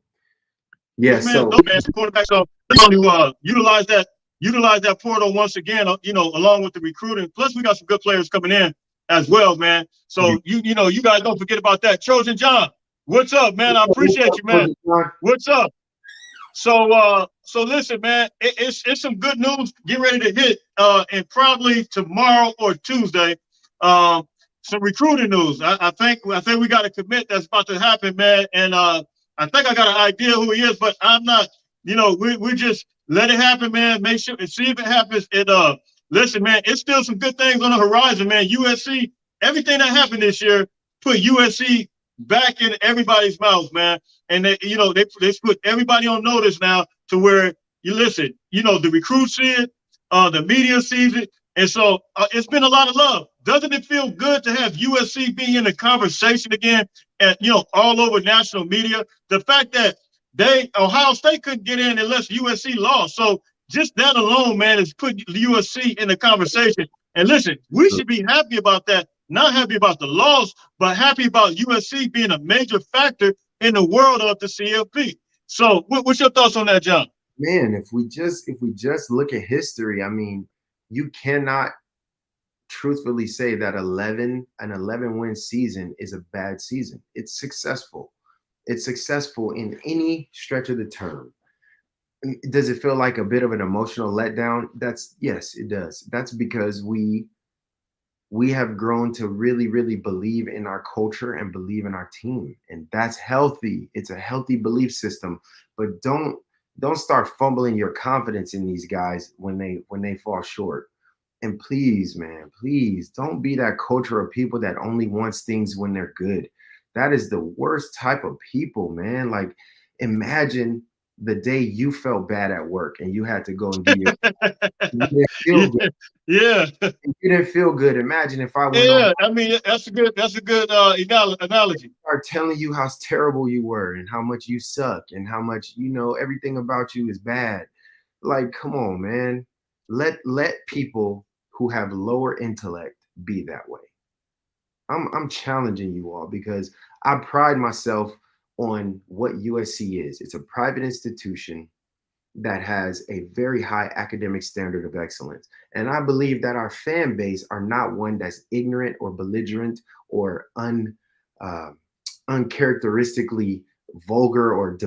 Yeah, man, so quarterback, so they're going to utilize that portal once again, along with the recruiting. Plus, we got some good players coming in as well, man. So you guys don't forget about that. Trojan John, what's up, man? I appreciate you, man. What's up? So listen, man, it's some good news. Get ready to hit, and probably tomorrow or Tuesday, some recruiting news. I think we got a commit that's about to happen, man. And I think I got an idea who he is, but I'm not. We just let it happen, man. Make sure and see if it happens. And listen, man, it's still some good things on the horizon, man. USC, everything that happened this year put USC back in everybody's mouth, man. And they put everybody on notice now to where you listen, the recruits see it, the media sees it. And so it's been a lot of love. Doesn't it feel good to have USC being in the conversation again and, all over national media? The fact that Ohio State couldn't get in unless USC lost. So just that alone, man, is putting USC in the conversation. And listen, we should be happy about that. Not happy about the loss, but happy about USC being a major factor in the world of the CFP. So what's your thoughts on that, John? Man, if we just look at history, I mean, you cannot truthfully say that an 11-win season is a bad season. It's successful. It's successful in any stretch of the term. Does it feel like a bit of an emotional letdown? That's yes, it does. That's because we have grown to really, really believe in our culture and believe in our team, and that's healthy. It's a healthy belief system, but don't start fumbling your confidence in these guys when they fall short. And please, man, please don't be that culture of people that only wants things when they're good. That is the worst type of people, man. Like, imagine the day you felt bad at work and you had to go and do your, you didn't feel Yeah, good. yeah, You didn't feel good. Imagine if I went on yeah. I mean, that's a good analogy. start telling you how terrible you were and how much you suck and how much everything about you is bad. Like, come on, man. Let people who have lower intellect be that way. I'm challenging you all because I pride myself on what USC is. It's a private institution that has a very high academic standard of excellence. And I believe that our fan base are not one that's ignorant or belligerent or uh, uncharacteristically vulgar or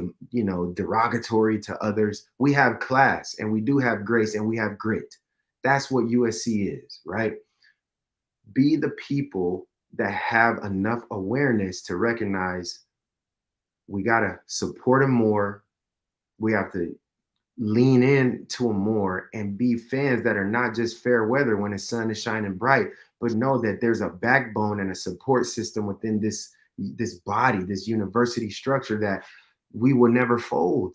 derogatory to others. We have class and we do have grace and we have grit. That's what USC is, right? Be the people that have enough awareness to recognize we got to support them more. We have to lean in to them more and be fans that are not just fair weather when the sun is shining bright, but know that there's a backbone and a support system within this body, this university structure that we will never fold.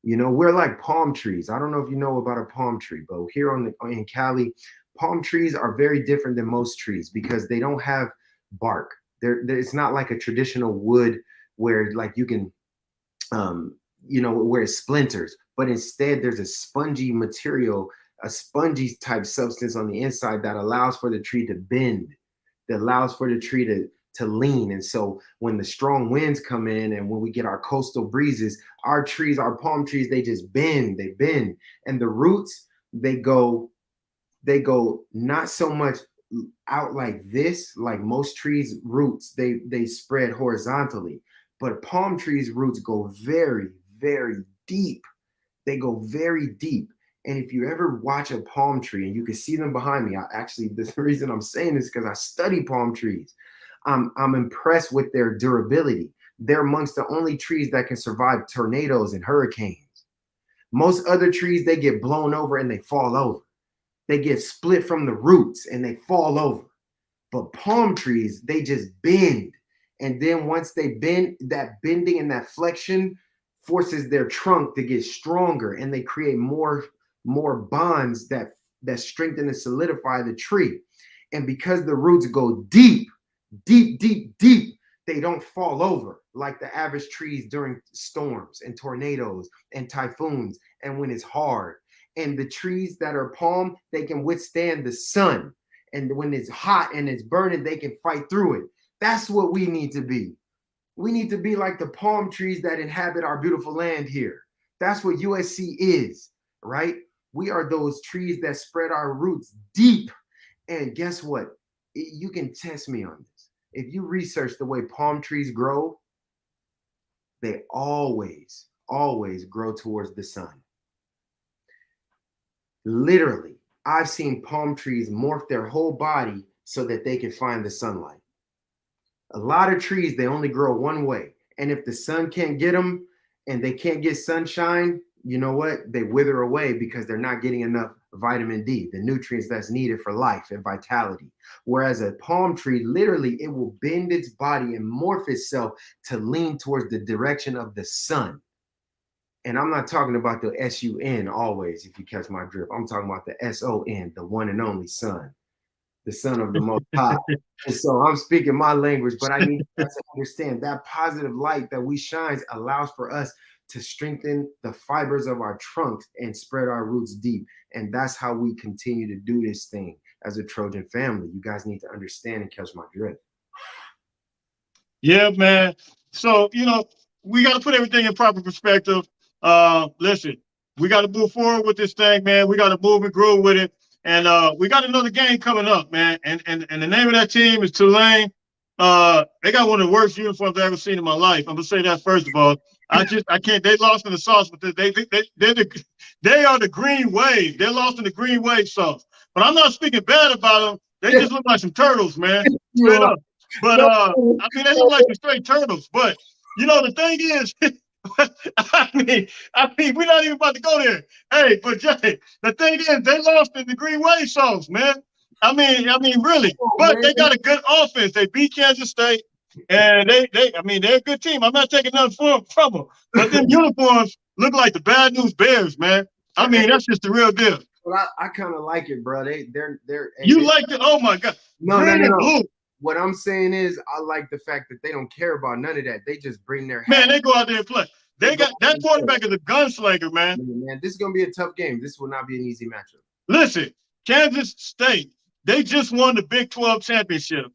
We're like palm trees. I don't know if you know about a palm tree, but here in Cali, palm trees are very different than most trees because they don't have bark. It's not like a traditional wood where like you can where it splinters, but instead there's a spongy material, a spongy type substance on the inside that allows for the tree to bend, that allows for the tree to lean. And so when the strong winds come in and when we get our coastal breezes, our trees, our palm trees, they just bend, they bend. And the roots, they go not so much out like this, like most trees roots, they spread horizontally, but palm trees roots go very, very deep. They go very deep. And if you ever watch a palm tree, and you can see them behind me, the reason I'm saying this is because I study palm trees. I'm impressed with their durability. They're amongst the only trees that can survive tornadoes and hurricanes. Most other trees, they get blown over and they fall over. They get split from the roots and they fall over. But palm trees, they just bend. And then once they bend, that bending and that flexion forces their trunk to get stronger, and they create more bonds that strengthen and solidify the tree. And because the roots go deep, deep, deep, deep, they don't fall over like the average trees during storms and tornadoes and typhoons and when it's hard. And the trees that are palm, they can withstand the sun. And when it's hot and it's burning, they can fight through it. That's what we need to be. We need to be like the palm trees that inhabit our beautiful land here. That's what USC is, right? We are those trees that spread our roots deep. And guess what? You can test me on this. If you research the way palm trees grow, they always, always grow towards the sun. Literally, I've seen palm trees morph their whole body so that they can find the sunlight. A lot of trees, they only grow one way. And if the sun can't get them and they can't get sunshine, you know what? They wither away because they're not getting enough vitamin D, the nutrients that's needed for life and vitality. Whereas a palm tree, literally, it will bend its body and morph itself to lean towards the direction of the sun. And I'm not talking about the S-U-N always, if you catch my drift. I'm talking about the S-O-N, the one and only sun, the son of the Most High. And so I'm speaking my language, but I need you to understand that positive light that we shines allows for us to strengthen the fibers of our trunks and spread our roots deep. And that's how we continue to do this thing as a Trojan family. You guys need to understand and catch my drift. Yeah, man. So, we got to put everything in proper perspective. Listen, we got to move forward with this thing, man. We got to move and grow with it. And we got another game coming up, man. And the name of that team is Tulane. They got one of the worst uniforms I've ever seen in my life. I'm gonna say that first of all. I can't. They lost in the sauce, but they are the Green Wave. They're lost in the Green Wave sauce. But I'm not speaking bad about them. They just look like some turtles, man, straight up. But I mean, they look like some straight turtles. But the thing is, we're not even about to go there. Hey, but Jay, the thing is, they lost in the Green Wave sauce, man. I mean, really. But they got a good offense. They beat Kansas State, and they're a good team. I'm not taking nothing from them. But them uniforms look like the Bad News Bears, man. I mean, that's just the real deal. Well, I kind of like it, bro. They're. You like it? Oh my God! No. Blue. What I'm saying is, I like the fact that they don't care about none of that. They just bring their man. They go out there and play. They got that quarterback is a gunslinger, man. Man, this is gonna be a tough game. This will not be an easy matchup. Listen, Kansas State. They just won the Big 12 championship.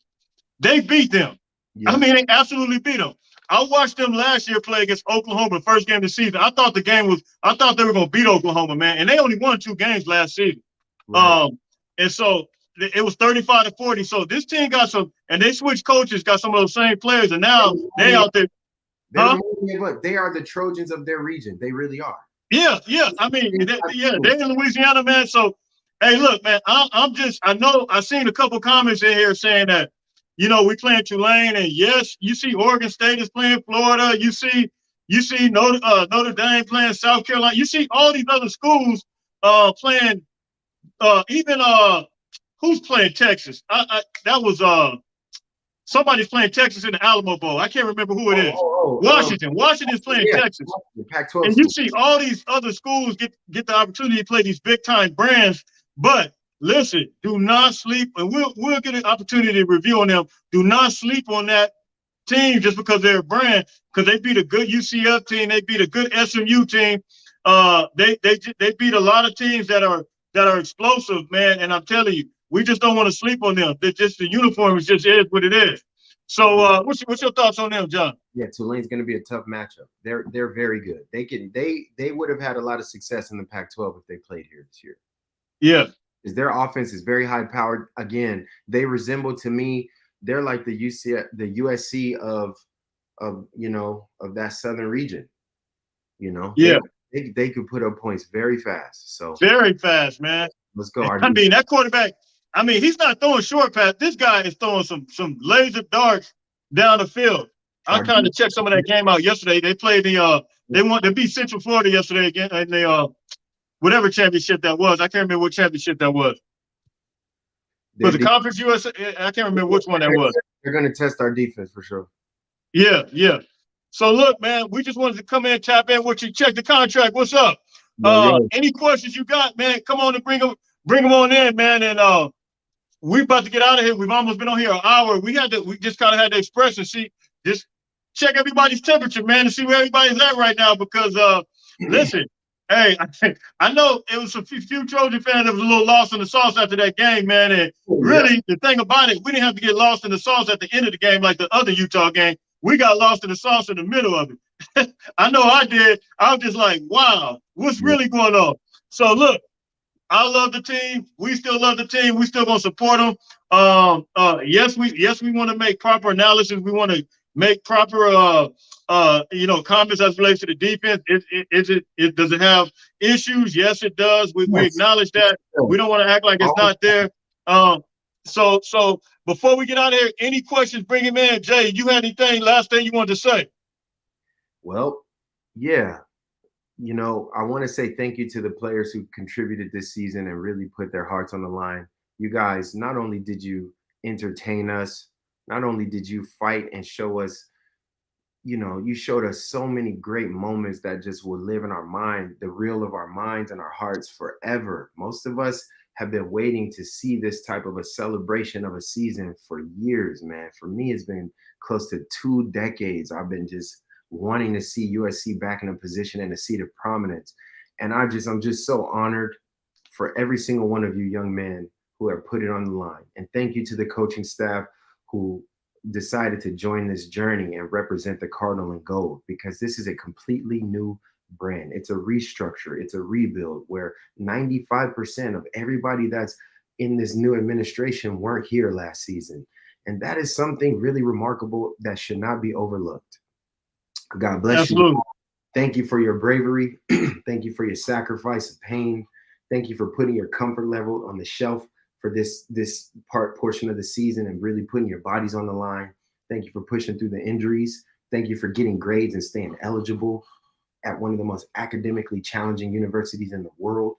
They beat them. Yeah. I mean, they absolutely beat them. I watched them last year play against Oklahoma, first game of the season. I thought they were going to beat Oklahoma, man. And they only won 2 games last season. Right. And so it was 35-40. So this team got some, and they switched coaches, got some of those same players, and now they out there. They are the Trojans of their region. They really are. Yeah. I mean, they're in Louisiana, man. So, hey, look, man, I know I've seen a couple comments in here saying that, we playing Tulane, and yes, you see Oregon State is playing Florida. You see Notre Dame playing South Carolina. You see all these other schools playing. Even who's playing Texas? That was somebody's playing Texas in the Alamo Bowl. I can't remember who it is. Washington. Washington's playing Texas. Pac-12 and you see all these other schools get the opportunity to play these big time brands, but. Listen, do not sleep, and we'll get an opportunity to review on them. Do not sleep on that team just because they're a brand, because they beat a good UCF team, they beat a good SMU team. They beat a lot of teams that are explosive, man. And I'm telling you, we just don't want to sleep on them. The uniform is what it is. So, what's your thoughts on them, John? Yeah, Tulane's going to be a tough matchup. They're very good. They would have had a lot of success in the Pac-12 if they played here this year. Yeah. Is their offense is very high powered. Again, they resemble to me. They're like the USC of that southern region. Yeah, they could put up points very fast. So very fast, man. Let's go. I mean, that quarterback. I mean, he's not throwing short pass. This guy is throwing some laser darts down the field. I tried to check some of that game out yesterday. They played they beat Central Florida yesterday again, and they whatever championship that was. I can't remember what championship that was. Was the Conference USA? I can't remember which one that was. They're going to test our defense for sure. Yeah. So, look, man, we just wanted to come in, tap in with you, check the contract. What's up? Any questions you got, man, come on and bring them on in, man. And we're about to get out of here. We've almost been on here an hour. We just kind of had to express and see, just check everybody's temperature, man, and see where everybody's at right now because, listen, hey, I know it was a few Trojan fans that was a little lost in the sauce after that game, man. And really, the thing about it, we didn't have to get lost in the sauce at the end of the game like the other Utah game. We got lost in the sauce in the middle of it. I know I did. I was just like, wow, what's really going on? So, look, I love the team. We still love the team. We still going to support them. Yes, we want to make proper analysis. We want to make proper comments as relates to the defense. Does it have issues? Yes, it does. We acknowledge that. We don't want to act like it's not there. So before we get out of here, any questions, bring him in. Jay, you had anything, last thing you wanted to say? Well, yeah. I want to say thank you to the players who contributed this season and really put their hearts on the line. You guys, not only did you entertain us, not only did you fight and show us, you showed us so many great moments that just will live in our mind, the reel of our minds and our hearts forever. Most of us have been waiting to see this type of a celebration of a season for years, man. For me, it's been close to 2 decades. I've been just wanting to see USC back in a position and a seat of prominence. And I'm just so honored for every single one of you young men who have put it on the line. And thank you to the coaching staff who decided to join this journey and represent the Cardinal in gold, because this is a completely new brand. It's a restructure. It's a rebuild where 95% of everybody that's in this new administration weren't here last season. And that is something really remarkable that should not be overlooked. God bless you. Absolutely. Thank you for your bravery. Thank you for your sacrifice of pain. Thank you for putting your comfort level on the shelf for this portion of the season and really putting your bodies on the line. Thank you for pushing through the injuries. Thank you for getting grades and staying eligible at one of the most academically challenging universities in the world.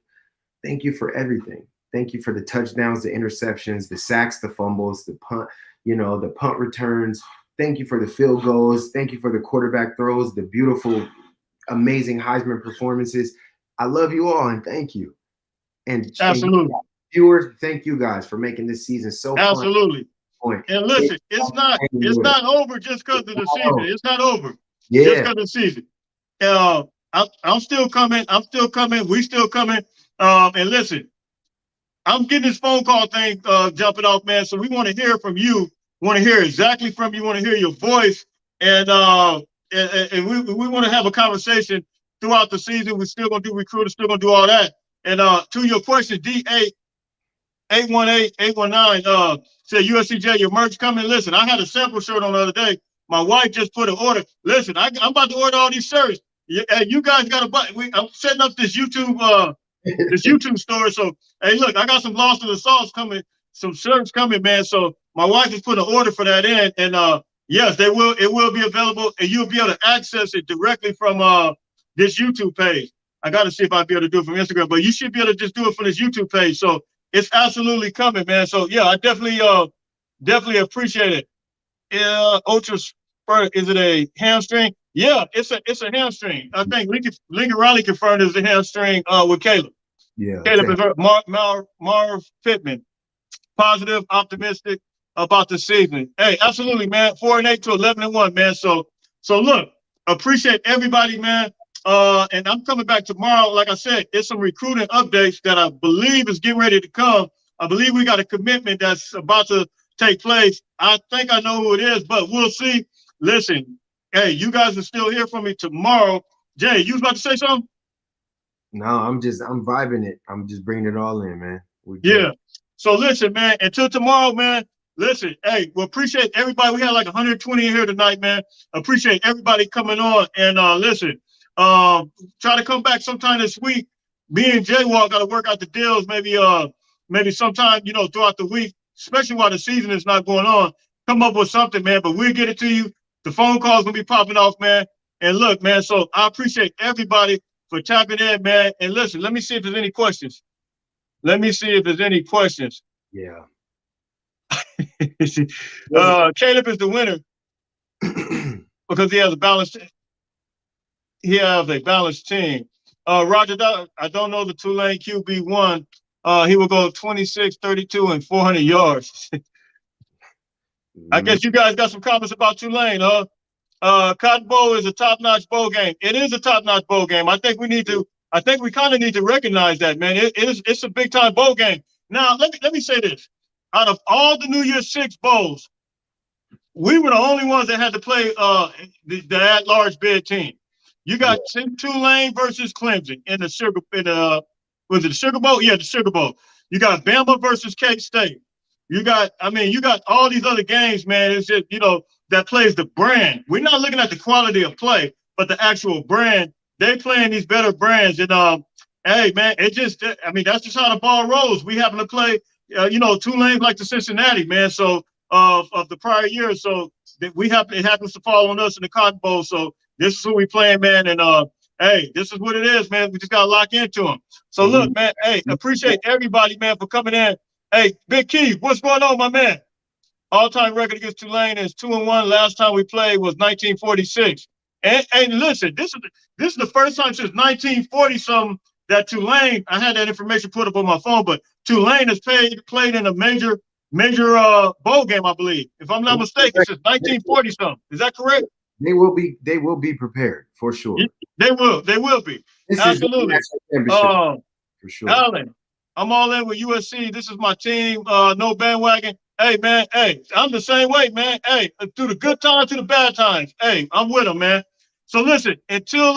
Thank you for everything. Thank you for the touchdowns, the interceptions, the sacks, the fumbles, the punt, the punt returns. Thank you for the field goals. Thank you for the quarterback throws, the beautiful, amazing Heisman performances. I love you all and thank you. And absolutely, viewers, thank you guys for making this season so fun. Absolutely. And listen, it's not over just because of the season. It's not over just because of the season. I'm still coming. We still coming. And listen, I'm getting this phone call thing jumping off, man. So we want to hear from you. Want to hear exactly from you. Want to hear your voice. And we want to have a conversation throughout the season. We're still going to do recruiting, still going to do all that. And to your question, D8 818-819 said USCJ, your merch coming. Listen, I had a sample shirt on the other day. My wife just put an order. Listen, I'm about to order all these shirts. You guys got to buy. I'm setting up this YouTube store. So hey, look, I got some Lost in the Sauce coming, some shirts coming, man. So my wife just put an order for that in, and yes, it will be available, and you'll be able to access it directly from this YouTube page. I got to see if I'll be able to do it from Instagram, but you should be able to just do it from this YouTube page. So it's absolutely coming, man. So yeah, I definitely appreciate it. Ultra Spur, is it a hamstring? Yeah, it's a hamstring. I think Lincoln Riley confirmed it's a hamstring with Caleb. Yeah. Caleb is Marv Pittman. Positive, optimistic about the season. Hey, absolutely, man. 4-8 to 11-1, man. So look, appreciate everybody, man. And I'm coming back tomorrow. Like I said, it's some recruiting updates that I believe is getting ready to come. I believe we got a commitment that's about to take place. I think I know who it is, but we'll see. Listen, hey, you guys will still hear from me tomorrow. Jay, you was about to say something? No, I'm vibing it. I'm just bringing it all in, man. Yeah. So listen, man, until tomorrow, man, listen, hey, we appreciate everybody. We had like 120 in here tonight, man. Appreciate everybody coming on. And listen, try to come back sometime this week. Me and Jay Walk got to work out the deals, maybe sometime, throughout the week, especially while the season is not going on. Come up with something, man, but we'll get it to you. The phone calls will be popping off, man. And look, man, so I appreciate everybody for tapping in, man. And listen, let me see if there's any questions. Yeah. Caleb is the winner because he has a balanced team. Roger, I don't know the Tulane QB1. He will go 26, 32, and 400 yards. I guess you guys got some comments about Tulane, huh? Cotton Bowl is a top-notch bowl game. It is a top-notch bowl game. I think we kind of need to recognize that, man. It's a big-time bowl game. Now, let me say this. Out of all the New Year's Six bowls, we were the only ones that had to play the at-large bid team. You got Tulane versus Clemson in the was it the Sugar Bowl? Yeah, the Sugar Bowl. You got Bama versus K-State. You got all these other games, man. It's just, that plays the brand. We're not looking at the quality of play, but the actual brand. They playing these better brands. And hey, man, that's just how the ball rolls. We happen to play, two lanes like the Cincinnati, man. So of the prior year. So it happens to fall on us in the Cotton Bowl. So this is who we playing, man. And hey, this is what it is, man. We just gotta lock into them. So look, man, hey, appreciate everybody, man, for coming in. Hey, Big Key, what's going on, my man? All-time record against Tulane is 2-1. Last time we played was 1946. And listen, this is the first time since 1940-something that Tulane, I had that information put up on my phone, but Tulane has played in a major bowl game, I believe. If I'm not mistaken, since 1940-something. Is that correct? They will be prepared for sure. They will be. Absolutely. For sure. Allen, I'm all in with USC. This is my team. No bandwagon. Hey, man. Hey, I'm the same way, man. Hey, through the good times to the bad times. Hey, I'm with them, man. So listen, until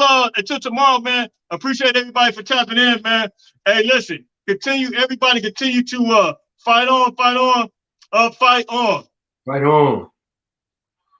tomorrow, man. Appreciate everybody for tapping in, man. Hey, listen, everybody continue to fight on, fight on. Right on.